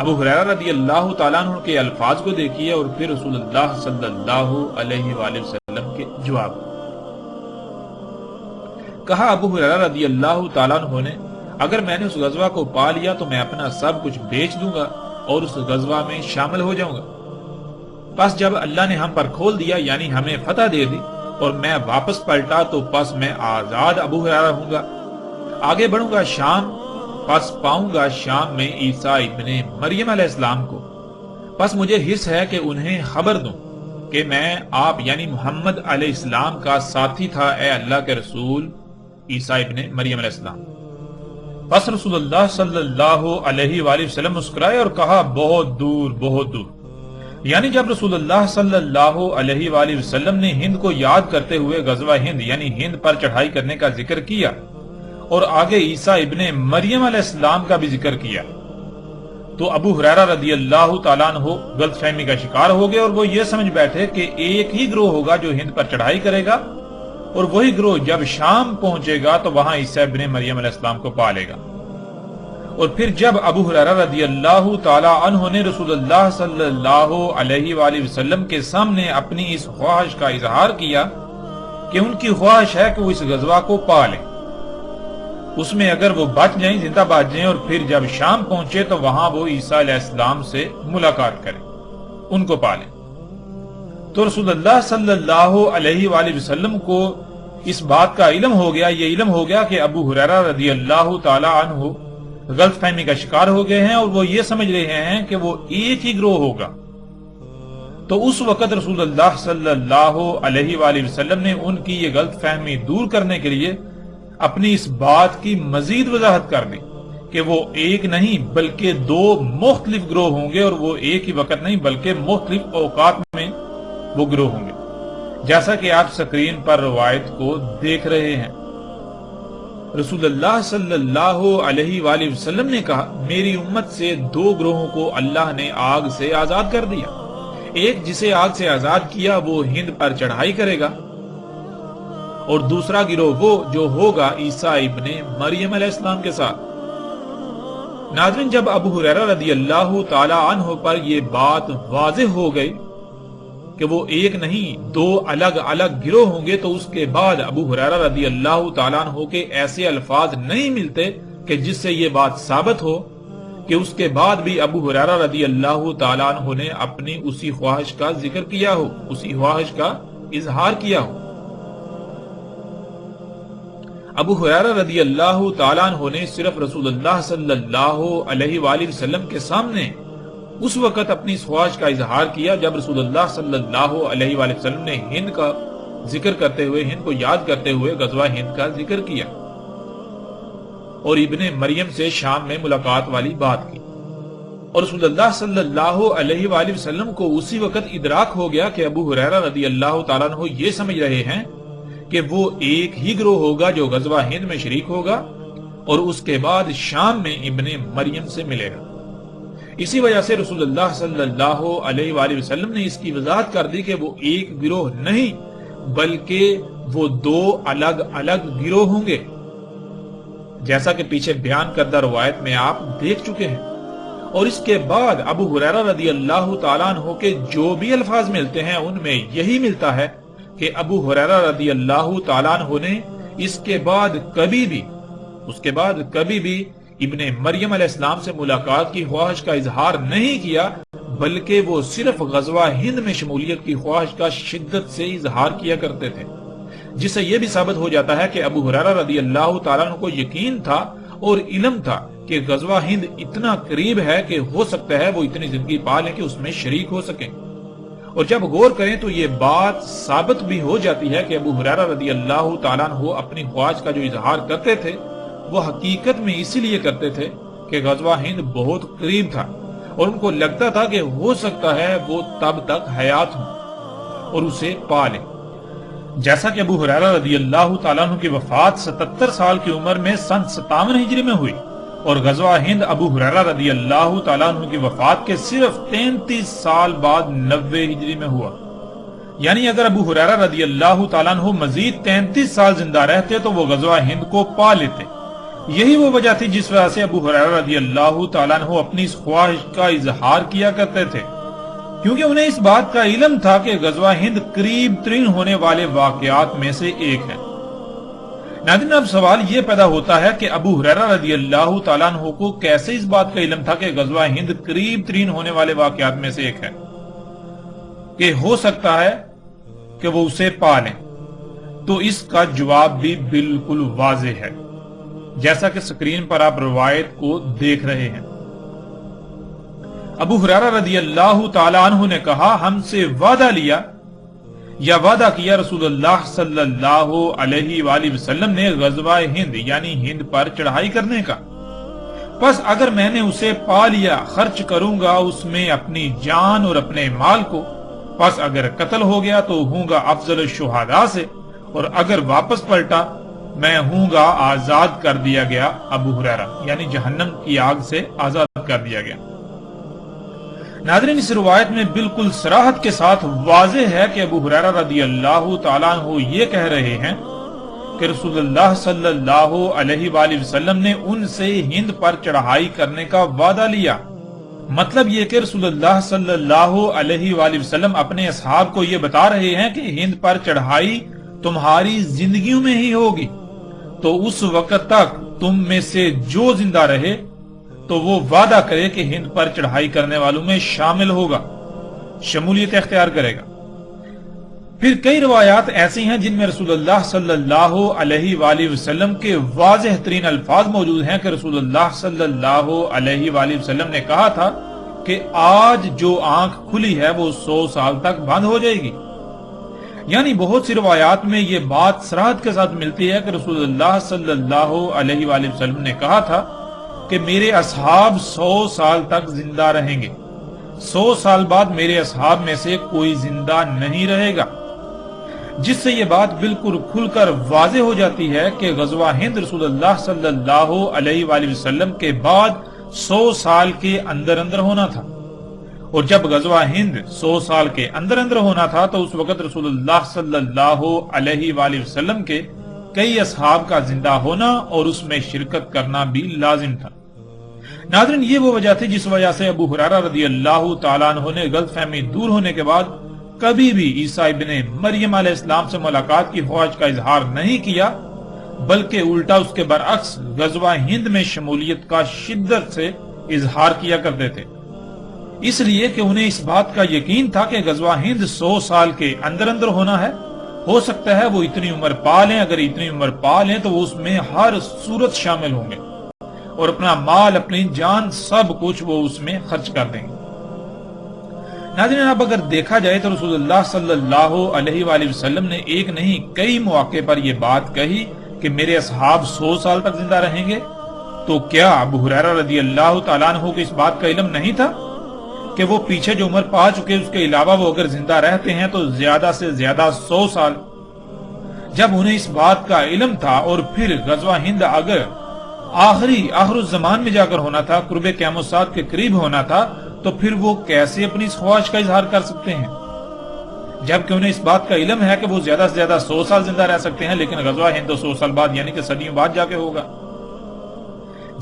ابو ہریرہ رضی اللہ تعالیٰ عنہ کے الفاظ کو دیکھیے اور پھر رسول اللہ صلی اللہ علیہ وآلہ وسلم کے جواب۔ کہا ابو ہریرہ رضی اللہ تعالیٰ عنہ نے اگر میں نے اس غزوہ کو پا لیا تو میں اپنا سب کچھ بیچ دوں گا اور اس غزوہ میں شامل ہو جاؤں گا۔ پس جب اللہ نے ہم پر کھول دیا یعنی ہمیں فتح دے دی اور میں واپس پلٹا تو پس میں آزاد ابو ہریرہ ہوں گا، آگے بڑھوں گا شام، پس پاؤں گا شام میں عیسیٰ ابن مریم علیہ السلام کو، پس مجھے حس ہے کہ انہیں خبر دوں کہ میں آپ یعنی محمد علیہ السلام کا ساتھی تھا، اے اللہ کے رسول عیسیٰ ابن مریم علیہ السلام۔ پس رسول اللہ صلی اللہ علیہ وآلہ وسلم مسکرائے اور کہا بہت دور بہت دور، یعنی جب رسول اللہ صلی اللہ علیہ وآلہ وسلم نے ہند کو یاد کرتے ہوئے غزوہ ہند یعنی ہند پر چڑھائی کرنے کا ذکر کیا اور آگے عیسیٰ ابن مریم علیہ السلام کا بھی ذکر کیا تو ابو ہریرہ رضی اللہ تعالیٰ عنہ غلط فہمی کا شکار ہو گئے اور وہ یہ سمجھ بیٹھے کہ ایک ہی گروہ ہوگا جو ہند پر چڑھائی کرے گا اور وہی گروہ جب شام پہنچے گا تو وہاں عیسیٰ ابن مریم علیہ السلام کو پالے گا۔ اور پھر جب ابو ہریرہ رضی اللہ تعالیٰ عنہ نے رسول اللہ صلی اللہ علیہ وآلہ وسلم کے سامنے اپنی اس خواہش کا اظہار کیا کہ ان کی خواہش ہے کہ وہ اس غزوہ کو پالیں، اس میں اگر وہ بچ جائیں زندہ بچ جائیں اور پھر جب شام پہنچے تو وہاں وہ عیسیٰ علیہ السلام سے ملاقات کریں، ان کو پالیں، تو رسول اللہ صلی اللہ علیہ وآلہ وسلم کو اس بات کا علم ہو گیا، یہ علم ہو گیا کہ ابو ہریرہ رضی اللہ تعالی عنہ غلط فہمی کا شکار ہو گئے ہیں اور وہ یہ سمجھ رہے ہیں کہ وہ ایک ہی گروہ ہوگا۔ تو اس وقت رسول اللہ صلی اللہ علیہ وآلہ وسلم نے ان کی یہ غلط فہمی دور کرنے کے لیے اپنی اس بات کی مزید وضاحت کر دی کہ وہ ایک نہیں بلکہ دو مختلف گروہ ہوں گے، اور وہ ایک ہی وقت نہیں بلکہ مختلف اوقات میں وہ گروہ ہوں گے، جیسا کہ آپ سکرین پر روایت کو دیکھ رہے ہیں۔ رسول اللہ صلی اللہ علیہ وآلہ وسلم نے کہا میری امت سے دو گروہوں کو اللہ نے آگ سے آزاد کر دیا، ایک جسے آگ سے آزاد کیا وہ ہند پر چڑھائی کرے گا، اور دوسرا گروہ وہ جو ہوگا عیسیٰ ابن مریم علیہ السلام کے ساتھ۔ ناظرین، جب ابو ہریرہ رضی اللہ تعالی عنہ پر یہ بات واضح ہو گئی کہ وہ ایک نہیں دو الگ الگ گروہ ہوں گے، تو اس کے بعد ابو ہریرہ رضی اللہ تعالیٰ عنہ کے ایسے الفاظ نہیں ملتے کہ جس سے یہ بات ثابت ہو کہ اس کے بعد بھی ابو ہریرہ رضی اللہ تعالیٰ عنہ نے اپنی اسی خواہش کا ذکر کیا ہو، اسی خواہش کا اظہار کیا ہو۔ ابو ہریرہ رضی اللہ تعالیٰ عنہ نے صرف رسول اللہ صلی اللہ علیہ وآلہ وسلم کے سامنے اس وقت اپنی اس خواہش کا اظہار کیا جب رسول اللہ صلی اللہ علیہ وآلہ وسلم نے ہند کا ذکر کرتے ہوئے، ہند کو یاد کرتے ہوئے غزوہ ہند کا ذکر کیا اور ابن مریم سے شام میں ملاقات والی بات کی، اور رسول اللہ صلی اللہ علیہ وآلہ وسلم کو اسی وقت ادراک ہو گیا کہ ابو ہریرہ رضی اللہ تعالیٰ عنہ یہ سمجھ رہے ہیں کہ وہ ایک ہی گروہ ہوگا جو غزوہ ہند میں شریک ہوگا اور اس کے بعد شام میں ابن مریم سے ملے گا۔ اسی وجہ سے رسول اللہ صلی اللہ علیہ وآلہ وسلم نے اس کی وضاحت کر دی کہ وہ ایک گروہ نہیں بلکہ وہ دو الگ الگ گروہ ہوں گے، جیسا کہ پیچھے بیان کردہ روایت میں آپ دیکھ چکے ہیں۔ اور اس کے بعد ابو ہریرہ رضی اللہ تعالیٰ عنہ کے جو بھی الفاظ ملتے ہیں ان میں یہی ملتا ہے کہ ابو ہریرہ رضی اللہ تعالیٰ عنہ نے اس کے بعد کبھی بھی ابن مریم علیہ السلام سے ملاقات کی خواہش کا اظہار نہیں کیا، بلکہ وہ صرف غزوہ ہند میں شمولیت کی خواہش کا شدت سے اظہار کیا کرتے تھے، جس سے یہ بھی ثابت ہو جاتا ہے کہ ابو ہریرہ رضی اللہ تعالیٰ عنہ کو یقین تھا اور علم تھا کہ غزوہ ہند اتنا قریب ہے کہ ہو سکتا ہے وہ اتنی زندگی پا لیں کہ اس میں شریک ہو سکیں۔ اور جب غور کریں تو یہ بات ثابت بھی ہو جاتی ہے کہ ابو ہریرہ رضی اللہ تعالیٰ عنہ اپنی خواہش کا جو اظہار کرتے تھے وہ حقیقت میں اسی لیے کرتے تھے کہ غزوہ ہند بہت قریب تھا اور ان کو لگتا تھا کہ ہو سکتا ہے وہ تب تک حیات ہوں اور اسے پا لیں۔ جیسا کہ ابو ہریرہ رضی اللہ تعالیٰ عنہ کی وفات 77 سال کی عمر میں سن 57 ہجری میں ہوئی اور غزوہ ہند ابو ہریرہ رضی اللہ تعالیٰ عنہ کی وفات کے صرف 33 سال بعد 90 ہجری میں ہوا، یعنی اگر ابو ہریرہ رضی اللہ تعالیٰ عنہ مزید 33 سال زندہ رہتے تو وہ غزوہ ہند کو پا لیتے۔ یہی وہ وجہ تھی جس وجہ سے ابو ہریرہ رضی اللہ تعالیٰ عنہ اپنی اس خواہش کا اظہار کیا کرتے تھے، کیونکہ انہیں اس بات کا علم تھا کہ غزوہ ہند قریب ترین ہونے والے واقعات میں سے ایک ہے۔ ناظرین، اب سوال یہ پیدا ہوتا ہے کہ ابو ہریرہ رضی اللہ تعالیٰ عنہ کو کیسے اس بات کا علم تھا کہ غزوہ ہند قریب ترین ہونے والے واقعات میں سے ایک ہے، کہ ہو سکتا ہے کہ وہ اسے پا لیں؟ تو اس کا جواب بھی بالکل واضح ہے۔ جیسا کہ سکرین پر آپ روایت کو دیکھ رہے ہیں۔ ابو ہریرہ رضی اللہ تعالی عنہ نے کہا، ہم سے وعدہ لیا یا وعدہ کیا رسول اللہ صلی اللہ علیہ وآلہ وسلم نے غزوہ ہند یعنی ہند پر چڑھائی کرنے کا، پس اگر میں نے اسے پا لیا خرچ کروں گا اس میں اپنی جان اور اپنے مال کو، پس اگر قتل ہو گیا تو ہوں گا افضل الشہداء سے، اور اگر واپس پلٹا میں ہوں گا آزاد کر دیا گیا ابو ہریرہ، یعنی جہنم کی آگ سے آزاد کر دیا گیا۔ ناظرین، اس روایت میں بالکل صراحت کے ساتھ واضح ہے کہ ابو ہریرہ رضی اللہ تعالیٰ عنہ یہ کہہ رہے ہیں کہ رسول اللہ صلی اللہ علیہ وآلہ وسلم نے ان سے ہند پر چڑھائی کرنے کا وعدہ لیا۔ مطلب یہ کہ رسول اللہ صلی اللہ علیہ وآلہ وسلم اپنے اصحاب کو یہ بتا رہے ہیں کہ ہند پر چڑھائی تمہاری زندگیوں میں ہی ہوگی، تو اس وقت تک تم میں سے جو زندہ رہے تو وہ وعدہ کرے کہ ہند پر چڑھائی کرنے والوں میں شامل ہوگا، شمولیت اختیار کرے گا۔ پھر کئی روایات ایسی ہیں جن میں رسول اللہ صلی اللہ علیہ وآلہ وسلم کے واضح ترین الفاظ موجود ہیں کہ رسول اللہ صلی اللہ علیہ وآلہ وسلم نے کہا تھا کہ آج جو آنکھ کھلی ہے وہ 100 سال تک بند ہو جائے گی۔ یعنی بہت سی روایات میں یہ بات صراحت کے ساتھ ملتی ہے کہ رسول اللہ صلی اللہ علیہ وآلہ وسلم نے کہا تھا کہ میرے اصحاب 100 سال تک زندہ رہیں گے، 100 سال بعد میرے اصحاب میں سے کوئی زندہ نہیں رہے گا، جس سے یہ بات بالکل کھل کر واضح ہو جاتی ہے کہ غزوہ ہند رسول اللہ صلی اللہ علیہ وآلہ وسلم کے بعد 100 سال کے اندر اندر ہونا تھا، اور جب غزوہ ہند 100 سال کے اندر اندر ہونا تھا تو اس وقت رسول اللہ صلی اللہ علیہ وآلہ وسلم کے کئی اصحاب کا زندہ ہونا اور اس میں شرکت کرنا بھی لازم تھا۔ ناظرین، یہ وہ وجہ تھی جس وجہ سے ابو ہریرہ رضی اللہ تعالیٰ عنہ نے غلط فہمی دور ہونے کے بعد کبھی بھی عیسیٰ ابن مریم علیہ السلام سے ملاقات کی خواہش کا اظہار نہیں کیا، بلکہ الٹا اس کے برعکس غزوہ ہند میں شمولیت کا شدت سے اظہار کیا کرتے تھے، اس لیے کہ انہیں اس بات کا یقین تھا کہ غزوہ ہند 100 سال کے اندر اندر ہونا ہے، ہو سکتا ہے وہ اتنی عمر پا لیں، اگر اتنی عمر پا لیں تو وہ اس میں ہر صورت شامل ہوں گے اور اپنا مال اپنی جان سب کچھ وہ اس میں خرچ کر دیں گے۔ ناظرین، اب اگر دیکھا جائے تو رسول اللہ صلی اللہ علیہ وآلہ وسلم نے ایک نہیں کئی مواقع پر یہ بات کہی کہ میرے اصحاب 100 سال تک زندہ رہیں گے، تو کیا ابو ہریرہ رضی اللہ تعالیٰ عنہ کو اس بات کا علم نہیں تھا کہ وہ پیچھے جو عمر پا چکے اس کے علاوہ وہ اگر زندہ رہتے ہیں تو زیادہ سے زیادہ 100 سال؟ جب انہیں اس بات کا علم تھا اور پھر غزوہ ہند اگر آخر الزمان میں جا کر ہونا تھا، قرب قیامت الساعۃ کے قریب ہونا تھا، تو پھر وہ کیسے اپنی اس خواہش کا اظہار کر سکتے ہیں، جبکہ انہیں اس بات کا علم ہے کہ وہ زیادہ سے زیادہ 100 سال زندہ رہ سکتے ہیں، لیکن غزوہ ہند 100 سال بعد یعنی کہ صدیوں بعد جا کے ہوگا۔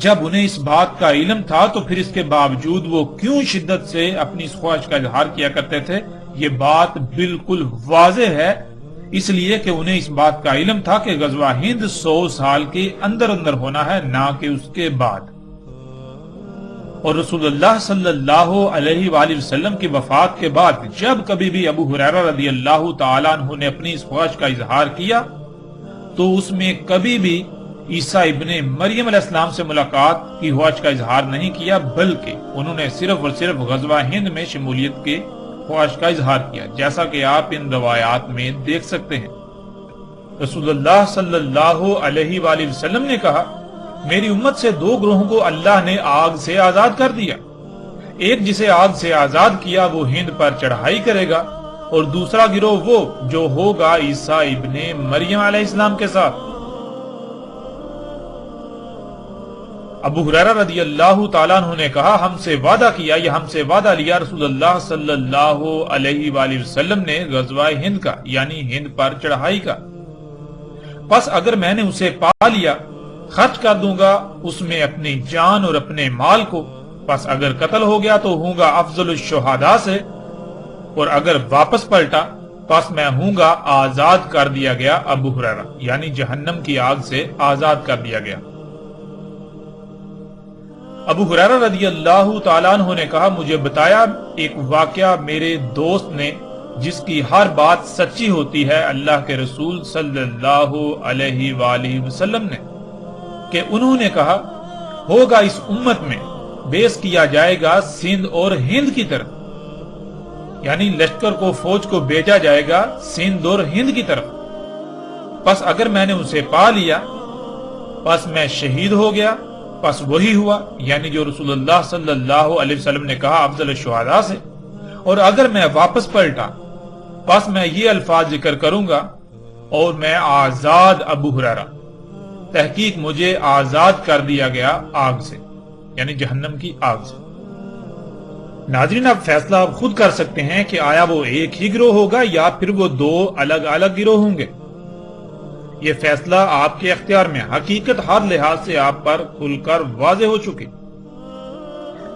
جب انہیں اس بات کا علم تھا تو پھر اس کے باوجود وہ کیوں شدت سے اپنی اس خواہش کا اظہار کیا کرتے تھے؟ یہ بات بالکل واضح ہے، اس لیے کہ انہیں اس بات کا علم تھا کہ غزوہ ہند 100 سال کے اندر اندر ہونا ہے، نہ کہ اس کے بعد۔ اور رسول اللہ صلی اللہ علیہ وآلہ وسلم کی وفات کے بعد جب کبھی بھی ابو ہریرہ رضی اللہ تعالیٰ عنہ نے اپنی اس خواہش کا اظہار کیا تو اس میں کبھی بھی عیسیٰ ابن مریم علیہ السلام سے ملاقات کی خواہش کا اظہار نہیں کیا، بلکہ انہوں نے صرف اور صرف غزوہ ہند میں شمولیت کے خواہش کا اظہار کیا، جیسا کہ آپ ان روایات میں دیکھ سکتے ہیں۔ رسول اللہ صلی اللہ علیہ وآلہ وسلم نے کہا، میری امت سے 2 گروہوں کو اللہ نے آگ سے آزاد کر دیا، ایک جسے آگ سے آزاد کیا وہ ہند پر چڑھائی کرے گا، اور دوسرا گروہ وہ جو ہوگا عیسیٰ ابن مریم علیہ السلام کے ساتھ۔ ابو ہریرہ رضی اللہ تعالیٰ عنہ نے کہا، ہم سے وعدہ کیا یا ہم سے وعدہ لیا رسول اللہ صلی اللہ علیہ وآلہ وسلم نے غزوہ ہند کا یعنی ہند پر چڑھائی کا، پس اگر میں نے اسے پا لیا خرچ کر دوں گا اس میں اپنی جان اور اپنے مال کو، پس اگر قتل ہو گیا تو ہوں گا افضل الشہداء سے، اور اگر واپس پلٹا پس میں ہوں گا آزاد کر دیا گیا ابو ہریرہ، یعنی جہنم کی آگ سے آزاد کر دیا گیا۔ ابو ہریرہ رضی اللہ تعالیٰ عنہ نے کہا، مجھے بتایا ایک واقعہ میرے دوست نے جس کی ہر بات سچی ہوتی ہے اللہ کے رسول صلی اللہ علیہ وآلہ وسلم نے، کہ انہوں نے کہا ہوگا اس امت میں بیس کیا جائے گا سندھ اور ہند کی طرف، یعنی لشکر کو فوج کو بھیجا جائے گا سندھ اور ہند کی طرف، پس اگر میں نے اسے پا لیا پس میں شہید ہو گیا، پس وہی ہوا یعنی جو رسول اللہ صلی اللہ علیہ وسلم نے کہا افضل الشہداء سے، اور اگر میں واپس پلٹا پس میں یہ الفاظ ذکر کروں گا اور میں آزاد ابو ہریرہ، تحقیق مجھے آزاد کر دیا گیا آگ سے، یعنی جہنم کی آگ سے۔ ناظرین اب فیصلہ آپ خود کر سکتے ہیں کہ آیا وہ ایک ہی گروہ ہوگا یا پھر وہ دو الگ الگ گروہ ہوں گے۔ یہ فیصلہ آپ کے اختیار میں، حقیقت ہر لحاظ سے آپ پر کھل کر واضح ہو چکی،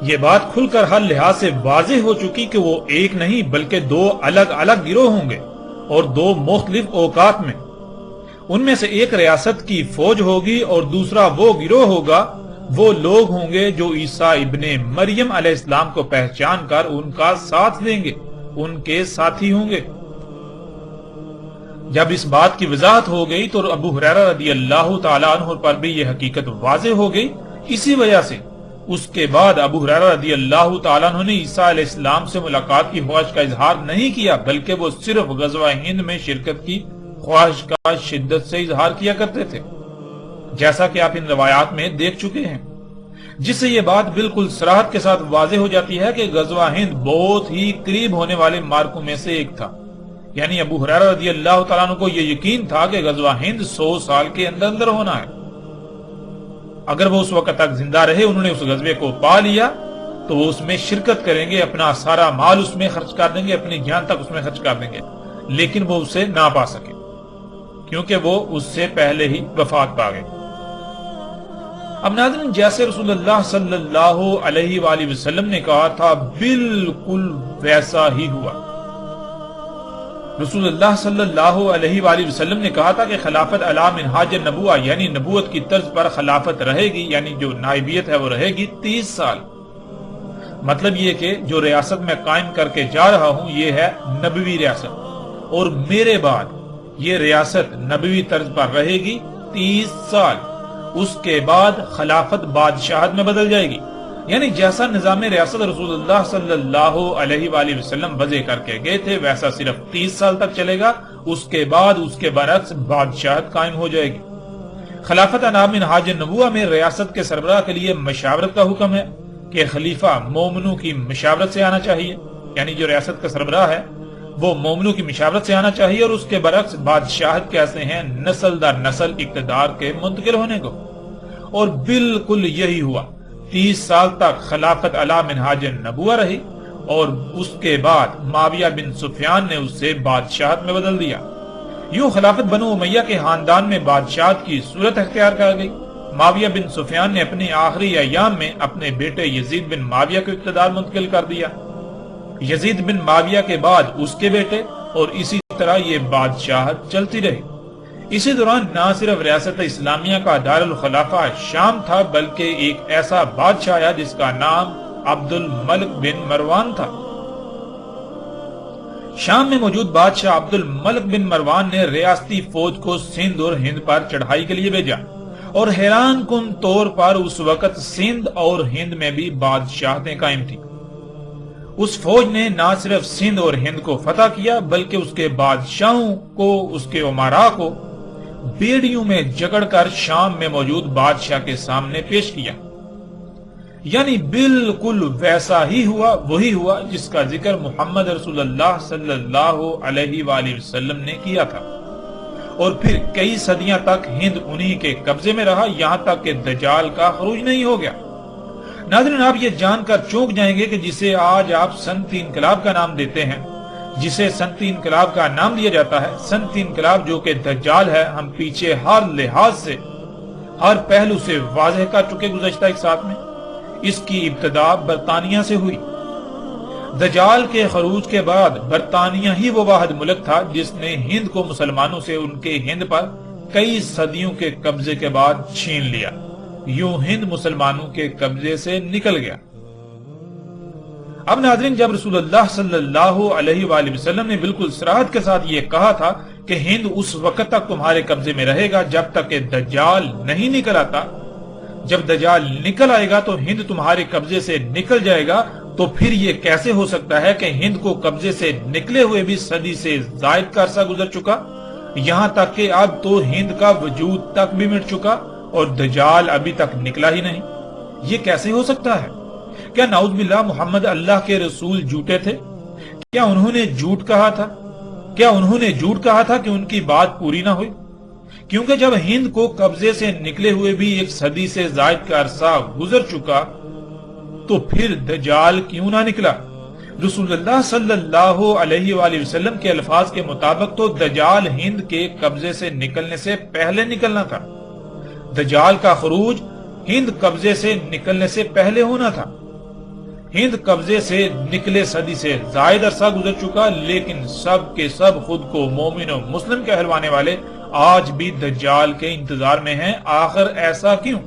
یہ بات کھل کر ہر لحاظ سے واضح ہو چکی کہ وہ ایک نہیں بلکہ دو الگ الگ گروہ ہوں گے اور دو مختلف اوقات میں۔ ان میں سے ایک ریاست کی فوج ہوگی اور دوسرا وہ گروہ ہوگا، وہ لوگ ہوں گے جو عیسیٰ ابن مریم علیہ السلام کو پہچان کر ان کا ساتھ دیں گے، ان کے ساتھی ہوں گے۔ جب اس بات کی وضاحت ہو گئی تو ابو ہریرہ رضی اللہ تعالیٰ عنہ پر بھی یہ حقیقت واضح ہو گئی۔ اسی وجہ سے اس کے بعد ابو ہریرہ رضی اللہ تعالیٰ عنہ نے عیسیٰ علیہ السلام سے ملاقات کی خواہش کا اظہار نہیں کیا، بلکہ وہ صرف غزوہ ہند میں شرکت کی خواہش کا شدت سے اظہار کیا کرتے تھے، جیسا کہ آپ ان روایات میں دیکھ چکے ہیں، جس سے یہ بات بالکل صراحت کے ساتھ واضح ہو جاتی ہے کہ غزوہ ہند بہت ہی قریب ہونے والے مارکوں میں سے ایک تھا، یعنی ابو ہریرہ رضی اللہ تعالیٰ عنہ کو یہ یقین تھا کہ غزوہ ہند 100 سال کے اندر اندر ہونا ہے۔ اگر وہ اس وقت تک زندہ رہے، انہوں نے اس غزوے کو پا لیا تو وہ اس میں شرکت کریں گے، اپنا سارا مال اس میں خرچ کر دیں گے، اپنی جان تک اس میں خرچ کر دیں گے، لیکن وہ اسے نہ پا سکے کیونکہ وہ اس سے پہلے ہی وفات پا گئے۔ اب ناظرین جیسے رسول اللہ صلی اللہ علیہ وآلہ وسلم نے کہا تھا بالکل ویسا ہی ہوا۔ رسول اللہ صلی اللہ علیہ وآلہ وسلم نے کہا تھا کہ خلافت علی منہاج النبوہ یعنی نبوت کی طرز پر خلافت رہے گی، یعنی جو نائبیت ہے وہ رہے گی 30 سال۔ مطلب یہ کہ جو ریاست میں قائم کر کے جا رہا ہوں یہ ہے نبوی ریاست، اور میرے بعد یہ ریاست نبوی طرز پر رہے گی 30 سال۔ اس کے بعد خلافت بادشاہت میں بدل جائے گی، یعنی جیسا نظام ریاست رسول اللہ صلی اللہ علیہ وآلہ وسلم وضع کر کے گئے تھے ویسا صرف 30 سال تک چلے گا، اس کے بعد اس کے برعکس بادشاہت قائم ہو جائے گی۔ خلافت علی منہاج النبوہ میں ریاست کے سربراہ کے لیے مشاورت کا حکم ہے کہ خلیفہ مومنوں کی مشاورت سے آنا چاہیے، یعنی جو ریاست کا سربراہ ہے وہ مومنوں کی مشاورت سے آنا چاہیے، اور اس کے برعکس بادشاہت کہتے ہیں نسل در نسل اقتدار کے منتقل ہونے کو، اور بالکل یہی ہوا۔ 30 سال تک خلافت علی منہاج النبوہ رہی اور اس کے بعد معاویہ بن سفیان نے اس سے بادشاہت میں بدل دیا۔ یوں خلافت بنو امیہ کے خاندان میں بادشاہت کی صورت اختیار کر گئی۔ معاویہ بن سفیان نے اپنے آخری ایام میں اپنے بیٹے یزید بن معاویہ کو اقتدار منتقل کر دیا، یزید بن معاویہ کے بعد اس کے بیٹے، اور اسی طرح یہ بادشاہت چلتی رہی۔ اسی دوران نہ صرف ریاست اسلامیہ کا دارالخلافہ شام تھا بلکہ ایک ایسا بادشاہ آیا جس کا نام عبد الملک بن مروان تھا۔ شام میں موجود بادشاہ عبد الملک بن مروان نے ریاستی فوج کو سندھ اور ہند پر چڑھائی کے لیے بھیجا، اور حیران کن طور پر اس وقت سندھ اور ہند میں بھی بادشاہتیں قائم تھیں۔ اس فوج نے نہ صرف سندھ اور ہند کو فتح کیا بلکہ اس کے بادشاہوں کو، اس کے امراء کو بیڑیوں میں جکڑ کر شام میں موجود بادشاہ کے سامنے پیش کیا، یعنی بالکل ویسا ہی ہوا، وہی ہوا جس کا ذکر محمد رسول اللہ صلی اللہ علیہ وآلہ وسلم نے کیا تھا۔ اور پھر کئی صدیاں تک ہند انہی کے قبضے میں رہا، یہاں تک کہ دجال کا خروج نہیں ہو گیا۔ ناظرین آپ یہ جان کر چونک جائیں گے کہ جسے آج آپ صنعتی انقلاب کا نام دیتے ہیں، جسے صنعتی انقلاب کا نام دیا جاتا ہے، صنعتی انقلاب جو کہ دجال ہے، ہم پیچھے ہر لحاظ سے، ہر پہلو سے واضح کر چکے گزشتہ ایک ساتھ میں۔ اس کی ابتدا برطانیہ سے ہوئی۔ دجال کے خروج کے بعد برطانیہ ہی وہ واحد ملک تھا جس نے ہند کو مسلمانوں سے ان کے ہند پر کئی صدیوں کے قبضے کے بعد چھین لیا۔ یوں ہند مسلمانوں کے قبضے سے نکل گیا۔ اب ناظرین جب رسول اللہ صلی اللہ علیہ وآلہ وسلم نے بالکل صراحت کے ساتھ یہ کہا تھا کہ ہند اس وقت تک تمہارے قبضے میں رہے گا جب تک کہ دجال نہیں نکل آتا، جب دجال نکل آئے گا تو ہند تمہارے قبضے سے نکل جائے گا، تو پھر یہ کیسے ہو سکتا ہے کہ ہند کو قبضے سے نکلے ہوئے بھی صدی سے زائد کا عرصہ گزر چکا، یہاں تک کہ اب تو ہند کا وجود تک بھی مٹ چکا اور دجال ابھی تک نکلا ہی نہیں؟ یہ کیسے ہو سکتا ہے؟ کیا نعوذ باللہ محمد اللہ کے رسول جھوٹے تھے؟ کیا انہوں نے جھوٹ کہا تھا؟ کیا انہوں نے جھوٹ کہا تھا کہ ان کی بات پوری نہ ہوئی؟ کیونکہ جب ہند کو قبضے سے نکلے ہوئے بھی ایک صدی سے زائد کا عرصہ گزر چکا تو پھر دجال کیوں نہ نکلا؟ رسول اللہ صلی اللہ علیہ وآلہ وسلم کے الفاظ کے مطابق تو دجال ہند کے قبضے سے نکلنے سے پہلے نکلنا تھا، دجال کا خروج ہند قبضے سے نکلنے سے پہلے ہونا تھا۔ ہند قبضے سے نکلے صدی سے زائد عرصہ گزر چکا، لیکن سب کے سب خود کو مومن و مسلم کہلوانے والے آج بھی دجال کے انتظار میں ہیں۔ آخر ایسا کیوں؟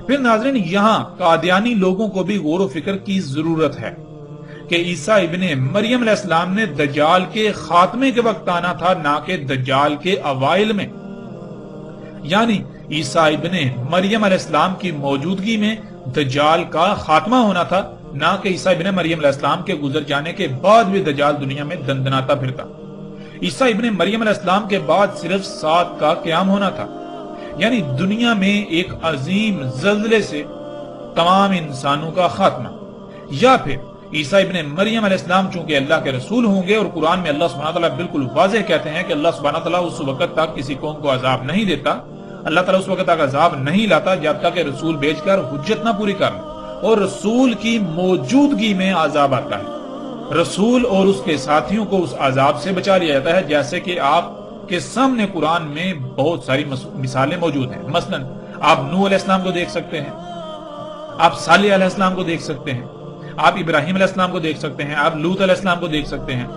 پھر ناظرین، یہاں قادیانی لوگوں کو بھی غور و فکر کی ضرورت ہے کہ عیسیٰ ابن مریم علیہ السلام نے دجال کے خاتمے کے وقت آنا تھا، نہ کہ دجال کے اوائل میں۔ یعنی عیسیٰ ابن مریم علیہ السلام کی موجودگی میں دجال کا خاتمہ ہونا تھا، نہ کہ عیسیٰ ابن مریم علیہ السلام کے گزر جانے کے بعد بھی دجال دنیا میں دندناتا پھرتا۔ عیسیٰ ابن مریم علیہ السلام کے بعد صرف 7 کا قیام ہونا تھا، یعنی دنیا میں ایک عظیم زلزلے سے تمام انسانوں کا خاتمہ، یا پھر عیسیٰ ابن مریم علیہ السلام چونکہ اللہ کے رسول ہوں گے، اور قرآن میں اللہ سبحانہ تعالیٰ بالکل واضح کہتے ہیں کہ اللہ سبحانہ تعالیٰ اس وقت تک کسی قوم کو عذاب نہیں دیتا، اللہ تعالیٰ اس وقت تک عذاب نہیں لاتا جب تک کہ رسول بھیج کر حجت نہ پوری کر لیں، اور رسول کی موجودگی میں عذاب آتا ہے، رسول اور اس کے ساتھیوں کو اس عذاب سے بچا لیا جاتا ہے، جیسے کہ آپ کے سامنے قرآن میں بہت ساری مثالیں موجود ہیں۔ مثلا آپ نوح علیہ السلام کو دیکھ سکتے ہیں، آپ صالح علیہ السلام کو دیکھ سکتے ہیں، آپ ابراہیم علیہ السلام کو دیکھ سکتے ہیں، آپ لوط علیہ السلام کو دیکھ سکتے ہیں،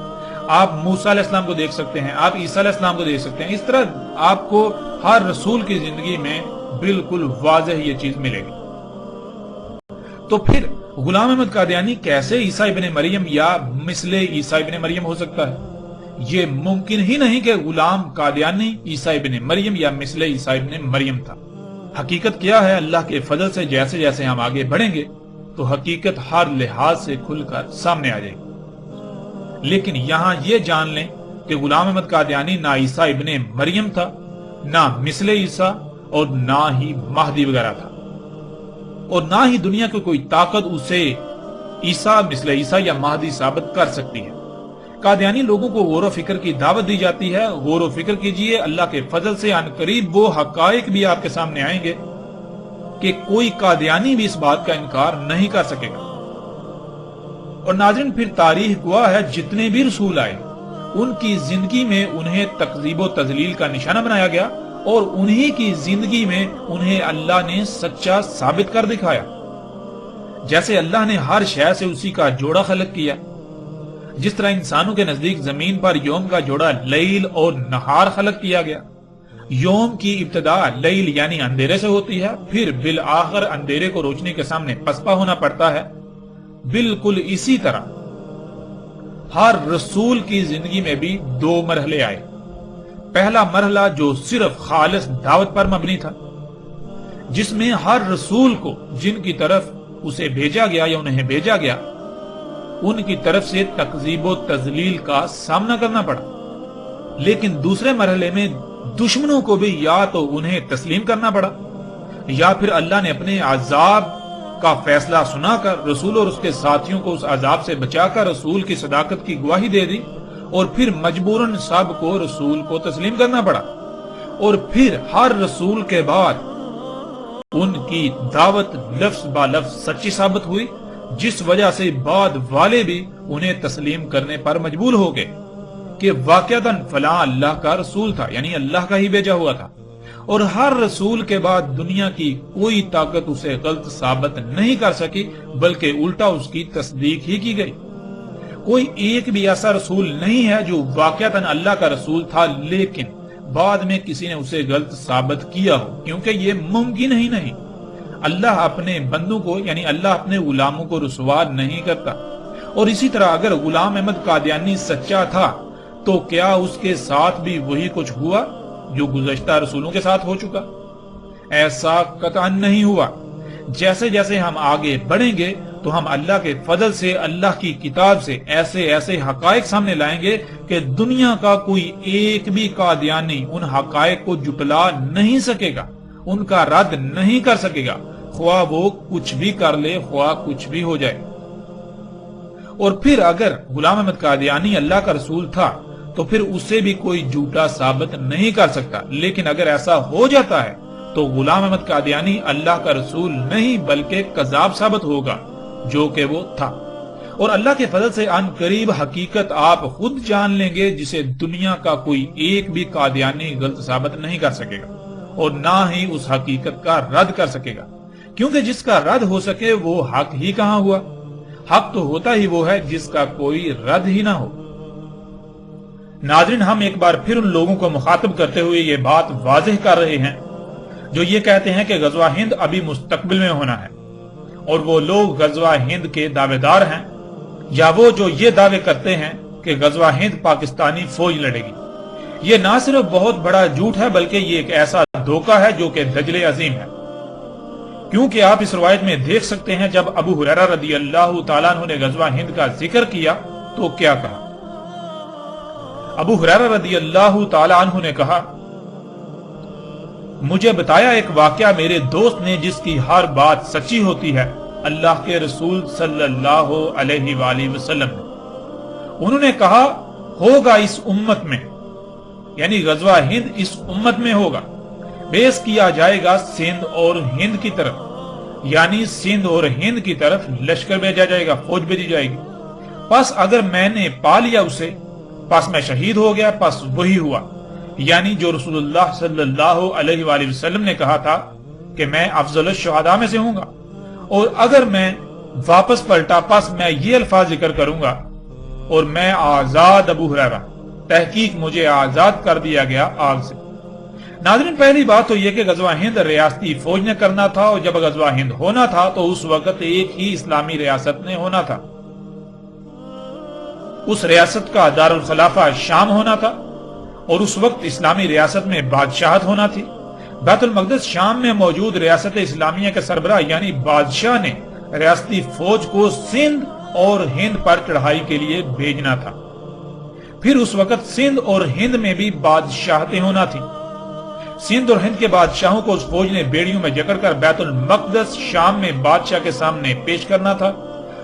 آپ موسیٰ علیہ السلام کو دیکھ سکتے ہیں، آپ عیسیٰ علیہ السلام کو دیکھ سکتے ہیں۔ اس طرح آپ کو ہر رسول کی زندگی میں بالکل واضح یہ چیز ملے گی۔ تو پھر غلام احمد قادیانی کیسے عیسیٰ ابن مریم یا مثل عیسیٰ ابن مریم ہو سکتا ہے؟ یہ ممکن ہی نہیں کہ غلام قادیانی عیسیٰ ابن مریم یا مثل عیسیٰ ابن مریم تھا۔ حقیقت کیا ہے؟ اللہ کے فضل سے جیسے جیسے ہم آگے بڑھیں گے تو حقیقت ہر لحاظ سے کھل کر سامنے آ جائے گی، لیکن یہاں یہ جان لیں کہ غلام احمد قادیانی نہ عیسیٰ ابن مریم تھا، نہ مثل عیسیٰ، اور نہ ہی مہدی وغیرہ تھا، اور نہ ہی دنیا کی کوئی طاقت اسے عیسیٰ، مثل عیسیٰ یا مہدی ثابت کر سکتی ہے۔ قادیانی لوگوں کو غور و فکر کی دعوت دی جاتی ہے، غور و فکر کیجئے، اللہ کے فضل سے عن قریب وہ حقائق بھی آپ کے سامنے آئیں گے کہ کوئی قادیانی بھی اس بات کا انکار نہیں کر سکے گا۔ اور ناظرین، پھر تاریخ گواہ ہے جتنے بھی رسول آئے ان کی زندگی میں انہیں تکذیب و تضلیل کا نشانہ بنایا گیا، اور انہی کی زندگی میں انہیں اللہ نے سچا ثابت کر دکھایا۔ جیسے اللہ نے ہر شے سے اسی کا جوڑا خلق کیا، جس طرح انسانوں کے نزدیک زمین پر یوم کا جوڑا لیل اور نہار خلق کیا گیا۔ یوم کی ابتدا لیل یعنی اندھیرے سے ہوتی ہے، پھر بالآخر اندھیرے کو روشنی کے سامنے پسپا ہونا پڑتا ہے۔ بالکل اسی طرح ہر رسول کی زندگی میں بھی 2 مرحلے آئے۔ پہلا مرحلہ جو صرف خالص دعوت پر مبنی تھا، جس میں ہر رسول کو جن کی طرف اسے بھیجا گیا یا انہیں بھیجا گیا ان کی طرف سے تکذیب و تضلیل کا سامنا کرنا پڑا، لیکن دوسرے مرحلے میں دشمنوں کو بھی یا تو انہیں تسلیم کرنا پڑا، یا پھر اللہ نے اپنے عذاب کا فیصلہ سنا کر رسول اور اس کے ساتھیوں کو اس عذاب سے بچا کر رسول کی صداقت کی گواہی دے دی، اور پھر مجبوراً سب کو رسول کو تسلیم کرنا پڑا، اور پھر ہر رسول کے بعد ان کی دعوت لفظ با لفظ سچی ثابت ہوئی، جس وجہ سے بعد والے بھی انہیں تسلیم کرنے پر مجبور ہو گئے کہ واقعتاً فلاں اللہ کا رسول تھا، یعنی اللہ کا ہی بھیجا ہوا تھا۔ اور ہر رسول کے بعد دنیا کی کوئی طاقت اسے غلط ثابت نہیں کر سکی، بلکہ الٹا اس کی تصدیق ہی کی گئی۔ کوئی ایک بھی ایسا رسول نہیں ہے جو واقعتاً اللہ کا رسول تھا لیکن بعد میں کسی نے اسے غلط ثابت کیا ہو، کیونکہ یہ ممکن ہی نہیں۔ اللہ اپنے بندوں کو یعنی اللہ اپنے غلاموں کو رسوا نہیں کرتا۔ اور اسی طرح اگر غلام احمد قادیانی سچا تھا تو کیا اس کے ساتھ بھی وہی کچھ ہوا جو گزشتہ رسولوں کے ساتھ ہو چکا؟ ایسا قطعاً نہیں ہوا۔ جیسے جیسے ہم آگے بڑھیں گے تو ہم اللہ کے فضل سے، اللہ کی کتاب سے ایسے ایسے حقائق سامنے لائیں گے کہ دنیا کا کوئی ایک بھی قادیانی ان حقائق کو جھٹلا نہیں سکے گا، ان کا رد نہیں کر سکے گا، خواہ وہ کچھ بھی کر لے، خواہ کچھ بھی ہو جائے۔ اور پھر اگر غلام احمد قادیانی اللہ کا رسول تھا تو پھر اسے بھی کوئی جھوٹا ثابت نہیں کر سکتا، لیکن اگر ایسا ہو جاتا ہے تو غلام احمد قادیانی اللہ کا رسول نہیں بلکہ کذاب ثابت ہوگا، جو کہ وہ تھا۔ اور اللہ کے فضل سے ان قریب حقیقت آپ خود جان لیں گے جسے دنیا کا کوئی ایک بھی قادیانی غلط ثابت نہیں کر سکے گا، اور نہ ہی اس حقیقت کا رد کر سکے گا، کیونکہ جس کا رد ہو سکے وہ حق ہی کہاں ہوا؟ حق تو ہوتا ہی وہ ہے جس کا کوئی رد ہی نہ ہو۔ ناظرین، ہم ایک بار پھر ان لوگوں کو مخاطب کرتے ہوئے یہ بات واضح کر رہے ہیں جو یہ کہتے ہیں کہ غزوہ ہند ابھی مستقبل میں ہونا ہے، اور وہ لوگ غزوہ ہند کے دعوے دار ہیں، یا وہ جو یہ دعوے کرتے ہیں کہ غزوہ ہند پاکستانی فوج لڑے گی۔ یہ نہ صرف بہت بڑا جھوٹ ہے بلکہ یہ ایک ایسا دھوکہ ہے جو کہ دجل عظیم ہے، کیونکہ آپ اس روایت میں دیکھ سکتے ہیں جب ابو ہریرہ رضی اللہ تعالیٰ عنہ نے غزوہ ہند کا ذکر کیا تو کیا کہا؟ ابو ہریرہ رضی اللہ تعالیٰ عنہ نے کہا، مجھے بتایا ایک واقعہ میرے دوست نے جس کی ہر بات سچی ہوتی ہے، اللہ کے رسول صلی اللہ علیہ وآلہ وسلم نے۔ انہوں نے کہا، ہوگا اس امت میں، یعنی غزوہ ہند اس امت میں ہوگا، بیس کیا جائے گا سندھ اور ہند کی طرف، یعنی سندھ اور ہند کی طرف لشکر بھیجا جائے گا، فوج بھیجی جائے گی۔ پس اگر میں نے پا لیا اسے، پس میں شہید ہو گیا، پس وہی ہوا، یعنی جو رسول اللہ صلی اللہ علیہ وآلہ وسلم نے کہا تھا کہ میں افضل الشہداء میں سے ہوں گا۔ اور اگر میں واپس پلٹا پس میں یہ الفاظ ذکر کروں گا، اور میں آزاد ابو ہریرہ، تحقیق مجھے آزاد کر دیا گیا آگ سے۔ ناظرین، پہلی بات تو یہ کہ غزوہ ہند ریاستی فوج نے کرنا تھا، اور جب غزوہ ہند ہونا تھا تو اس وقت ایک ہی اسلامی ریاست نے ہونا تھا۔ اس ریاست کا دارالخلافہ شام ہونا تھا، اور اس وقت اسلامی ریاست میں بادشاہت ہونا تھی۔ بیت المقدس شام میں موجود ریاست اسلامیہ کے سربراہ یعنی بادشاہ نے ریاستی فوج کو سندھ اور ہند پر چڑھائی کے لیے بھیجنا تھا۔ پھر اس وقت سندھ اور ہند میں بھی بادشاہتیں ہونا تھی۔ سندھ اور ہند کے بادشاہوں کو اس فوج نے بیڑیوں میں جکڑ کر بیت المقدس شام میں بادشاہ کے سامنے پیش کرنا تھا،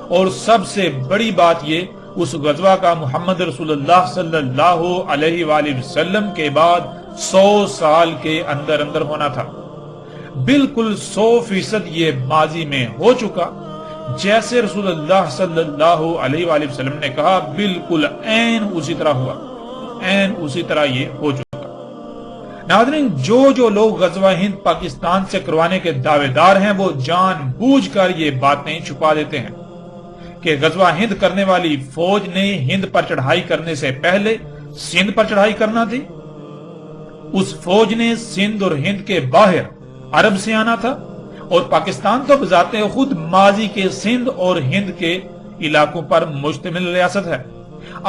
اور سب سے بڑی بات یہ، اس غزوہ کا محمد رسول اللہ صلی اللہ علیہ وآلہ وسلم کے بعد 100 سال کے اندر اندر ہونا تھا۔ بالکل 100% یہ ماضی میں ہو چکا، جیسے رسول اللہ صلی اللہ علیہ وآلہ وسلم نے کہا، بالکل عین اسی طرح ہوا، عین اسی طرح یہ ہو چکا۔ ناظرین، جو لوگ غزوہ ہند پاکستان سے کروانے کے دعوے دار ہیں وہ جان بوجھ کر یہ باتیں چھپا دیتے ہیں کہ غزوہ ہند کرنے والی فوج نے ہند پر چڑھائی کرنے سے پہلے سندھ پر چڑھائی کرنا تھی۔ اس فوج نے سندھ اور ہند کے باہر عرب سے آنا تھا، اور پاکستان تو بذات خود ماضی کے سندھ اور ہند کے علاقوں پر مشتمل ریاست ہے۔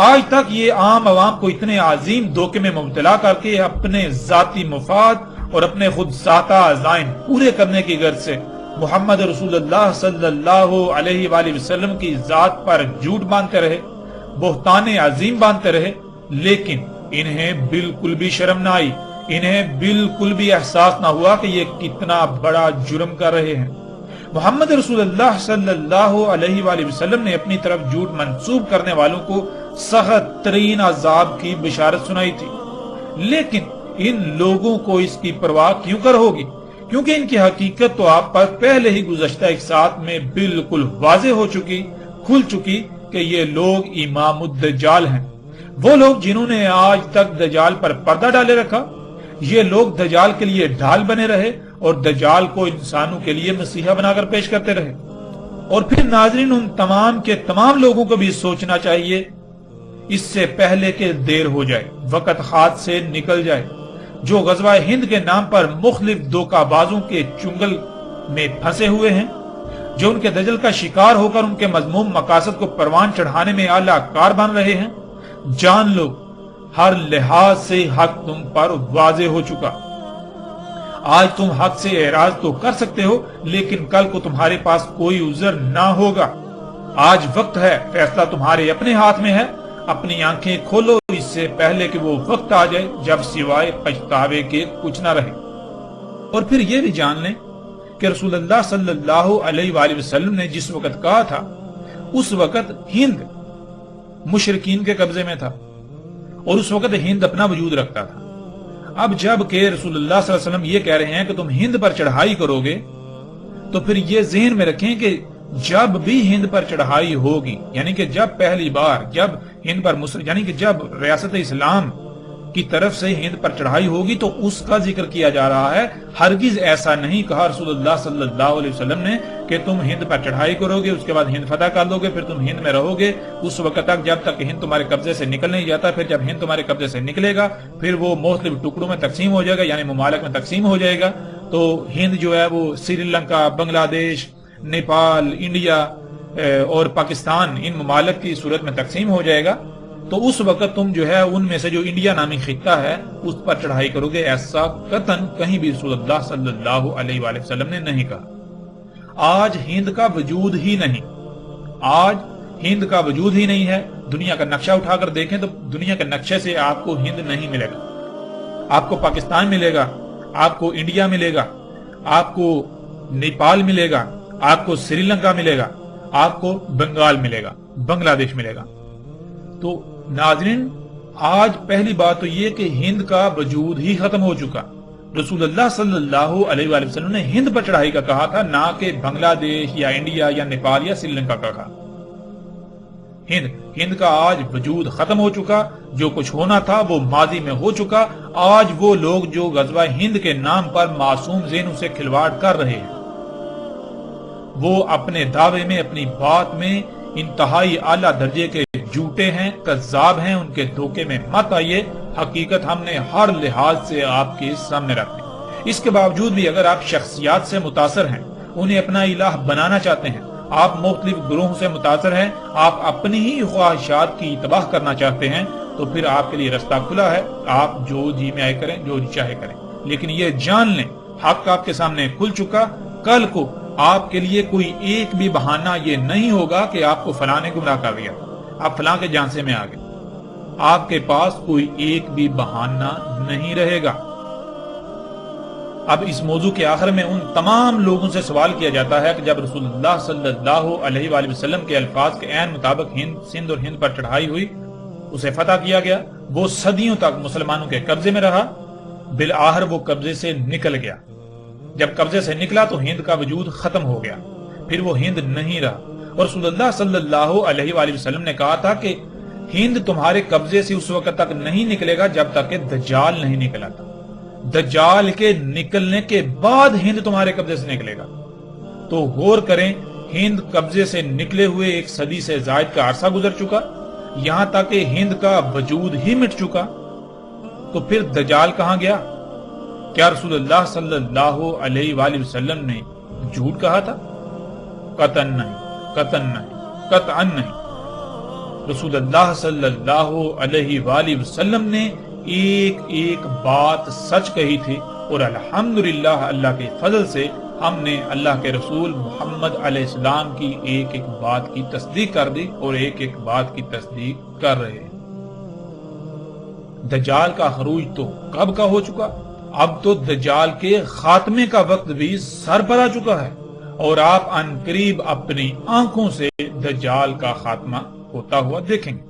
آج تک یہ عام عوام کو اتنے عظیم دھوکے میں مبتلا کر کے اپنے ذاتی مفاد اور اپنے خود ساختہ عزائم پورے کرنے کی غرض سے محمد رسول اللہ صلی اللہ علیہ وآلہ وسلم کی ذات پر جھوٹ باندھتے رہے، بہتان عظیم باندھتے رہے، لیکن انہیں بالکل بھی شرم نہ آئی، انہیں بالکل بھی احساس نہ ہوا کہ یہ کتنا بڑا جرم کر رہے ہیں۔ محمد رسول اللہ صلی اللہ علیہ وآلہ وسلم نے اپنی طرف جھوٹ منسوب کرنے والوں کو سخت ترین عذاب کی بشارت سنائی تھی، لیکن ان لوگوں کو اس کی پرواہ کیوں کر ہوگی؟ کیونکہ ان کی حقیقت تو آپ پر پہلے ہی گزشتہ ایک ساتھ میں بالکل واضح ہو چکی، کھل چکی کہ یہ لوگ امام الدجال ہیں، وہ لوگ جنہوں نے آج تک دجال پر پردہ ڈالے رکھا۔ یہ لوگ دجال کے لیے ڈھال بنے رہے اور دجال کو انسانوں کے لیے مسیحا بنا کر پیش کرتے رہے۔ اور پھر ناظرین، ان تمام کے تمام لوگوں کو بھی سوچنا چاہیے اس سے پہلے کہ دیر ہو جائے، وقت ہاتھ سے نکل جائے، جو غزوہ ہند کے نام پر مختلف دھوکہ بازوں کے چنگل میں پھنسے ہوئے ہیں، جو ان کے دجل کا شکار ہو کر ان کے مذموم مقاصد کو پروان چڑھانے میں اعلیٰ کار بن رہے ہیں۔ جان لو، ہر لحاظ سے حق تم پر واضح ہو چکا۔ آج تم حق سے اعراض تو کر سکتے ہو لیکن کل کو تمہارے پاس کوئی عذر نہ ہوگا۔ آج وقت ہے، فیصلہ تمہارے اپنے ہاتھ میں ہے، اپنی آنکھیں کھولو اس سے پہلے کہ وہ وقت آ جائے جب سوائے پچھتاوے کے کچھ نہ رہے۔ اور پھر یہ بھی جان لیں کہ رسول اللہ صلی اللہ علیہ وآلہ وسلم نے جس وقت کہا تھا اس وقت ہند مشرکین کے قبضے میں تھا اور اس وقت ہند اپنا وجود رکھتا تھا۔ اب جب کہ رسول اللہ صلی اللہ علیہ وسلم یہ کہہ رہے ہیں کہ تم ہند پر چڑھائی کرو گے تو پھر یہ ذہن میں رکھیں کہ جب بھی ہند پر چڑھائی ہوگی، یعنی کہ جب پہلی بار جب ہند پر یعنی کہ جب ریاست اسلام کی طرف سے ہند پر چڑھائی ہوگی تو اس کا ذکر کیا جا رہا ہے۔ ہرگز ایسا نہیں کہا رسول اللہ صلی اللہ علیہ وسلم نے کہ تم ہند پر چڑھائی کرو گے، اس کے بعد ہند فتح کر لو گے، پھر تم ہند میں رہو گے اس وقت تک جب تک ہند تمہارے قبضے سے نکل نہیں جاتا۔ پھر جب ہند تمہارے قبضے سے نکلے گا پھر وہ مختلف ٹکڑوں میں تقسیم ہو جائے گا، یعنی ممالک میں تقسیم ہو جائے گا۔ تو ہند جو ہے وہ سری لنکا، بنگلہ دیش، نیپال، انڈیا اور پاکستان، ان ممالک کی صورت میں تقسیم ہو جائے گا۔ تو اس وقت تم جو ہے ان میں سے جو انڈیا نامی خطہ ہے اس پر چڑھائی کرو گے، ایسا قطعاً کہیں بھی رسول اللہ صلی اللہ علیہ وآلہ وسلم نے نہیں کہا۔ آج ہند کا وجود ہی نہیں، آج ہند کا وجود ہی نہیں ہے۔ دنیا کا نقشہ اٹھا کر دیکھیں تو دنیا کے نقشے سے آپ کو ہند نہیں ملے گا، آپ کو پاکستان ملے گا، آپ کو انڈیا ملے گا، آپ کو نیپال ملے گا، آپ کو سری لنکا ملے گا، آپ کو بنگال ملے گا، بنگلہ دیش ملے گا۔ تو ناظرین، آج پہلی بات تو یہ کہ ہند کا وجود ہی ختم ہو چکا۔ رسول اللہ صلی اللہ علیہ وآلہ وسلم نے ہند پر چڑھائی کا کہا تھا، نہ کہ بنگلہ دیش یا انڈیا یا نیپال یا سری لنکا کا کہا۔ ہند کا آج وجود ختم ہو چکا، جو کچھ ہونا تھا وہ ماضی میں ہو چکا۔ آج وہ لوگ جو غزوہ ہند کے نام پر معصوم ذہنوں سے کھلواڑ کر رہے ہیں وہ اپنے دعوے میں، اپنی بات میں انتہائی اعلیٰ درجے کے جھوٹے ہیں، کذاب ہیں، ان کے دھوکے میں مت آئیے۔ حقیقت ہم نے ہر لحاظ سے آپ کے سامنے رکھ دی۔ اس کے باوجود بھی اگر آپ شخصیات سے متاثر ہیں، انہیں اپنا الہ بنانا چاہتے ہیں، آپ مختلف گروہوں سے متاثر ہیں، آپ اپنی ہی خواہشات کی تباہ کرنا چاہتے ہیں، تو پھر آپ کے لیے رستہ کھلا ہے، آپ جو جی میں آئے کریں، جو جی چاہے کریں۔ لیکن یہ جان لیں حق آپ کے سامنے کھل چکا۔ کل کو آپ کے لیے کوئی ایک بھی بہانہ یہ نہیں ہوگا کہ آپ کو فلاں نے گمراہ کر دیا، آپ فلاں کے جانسے میں آ گئے۔ آپ کے پاس کوئی ایک بھی بہانہ نہیں رہے گا۔ اب اس موضوع کے آخر میں ان تمام لوگوں سے سوال کیا جاتا ہے کہ جب رسول اللہ صلی اللہ علیہ وآلہ وسلم کے الفاظ کے عین مطابق سندھ اور ہند پر چڑھائی ہوئی، اسے فتح کیا گیا، وہ صدیوں تک مسلمانوں کے قبضے میں رہا، بالآخر وہ قبضے سے نکل گیا۔ جب قبضے سے نکلا تو ہند کا وجود ختم ہو گیا، پھر وہ ہند نہیں رہا۔ اور رسول اللہ صلی اللہ علیہ وآلہ وسلم نے کہا تھا کہ ہند تمہارے قبضے سے اس وقت تک نہیں نکلے گا جب تک کہ دجال نہیں نکلا تھا۔ دجال کے نکلنے کے بعد ہند تمہارے قبضے سے نکلے گا۔ تو غور کریں، ہند قبضے سے نکلے ہوئے ایک صدی سے زائد کا عرصہ گزر چکا، یہاں تک کہ ہند کا وجود ہی مٹ چکا۔ تو پھر دجال کہاں گیا؟ کیا رسول اللہ صلی اللہ علیہ وآلہ وسلم نے جھوٹ کہا تھا؟ قطعاً نہیں، قطعاً نہیں، قطعاً نہیں۔ رسول اللہ صلی اللہ علیہ وآلہ وسلم نے ایک ایک بات سچ کہی تھی، اور الحمدللہ اللہ کے فضل سے ہم نے اللہ کے رسول محمد علیہ السلام کی ایک ایک بات کی تصدیق کر دی اور ایک ایک بات کی تصدیق کر رہے ہیں۔ دجال کا خروج تو کب کا ہو چکا، اب تو دجال کے خاتمے کا وقت بھی سر پر آ چکا ہے، اور آپ عنقریب اپنی آنکھوں سے دجال کا خاتمہ ہوتا ہوا دیکھیں گے۔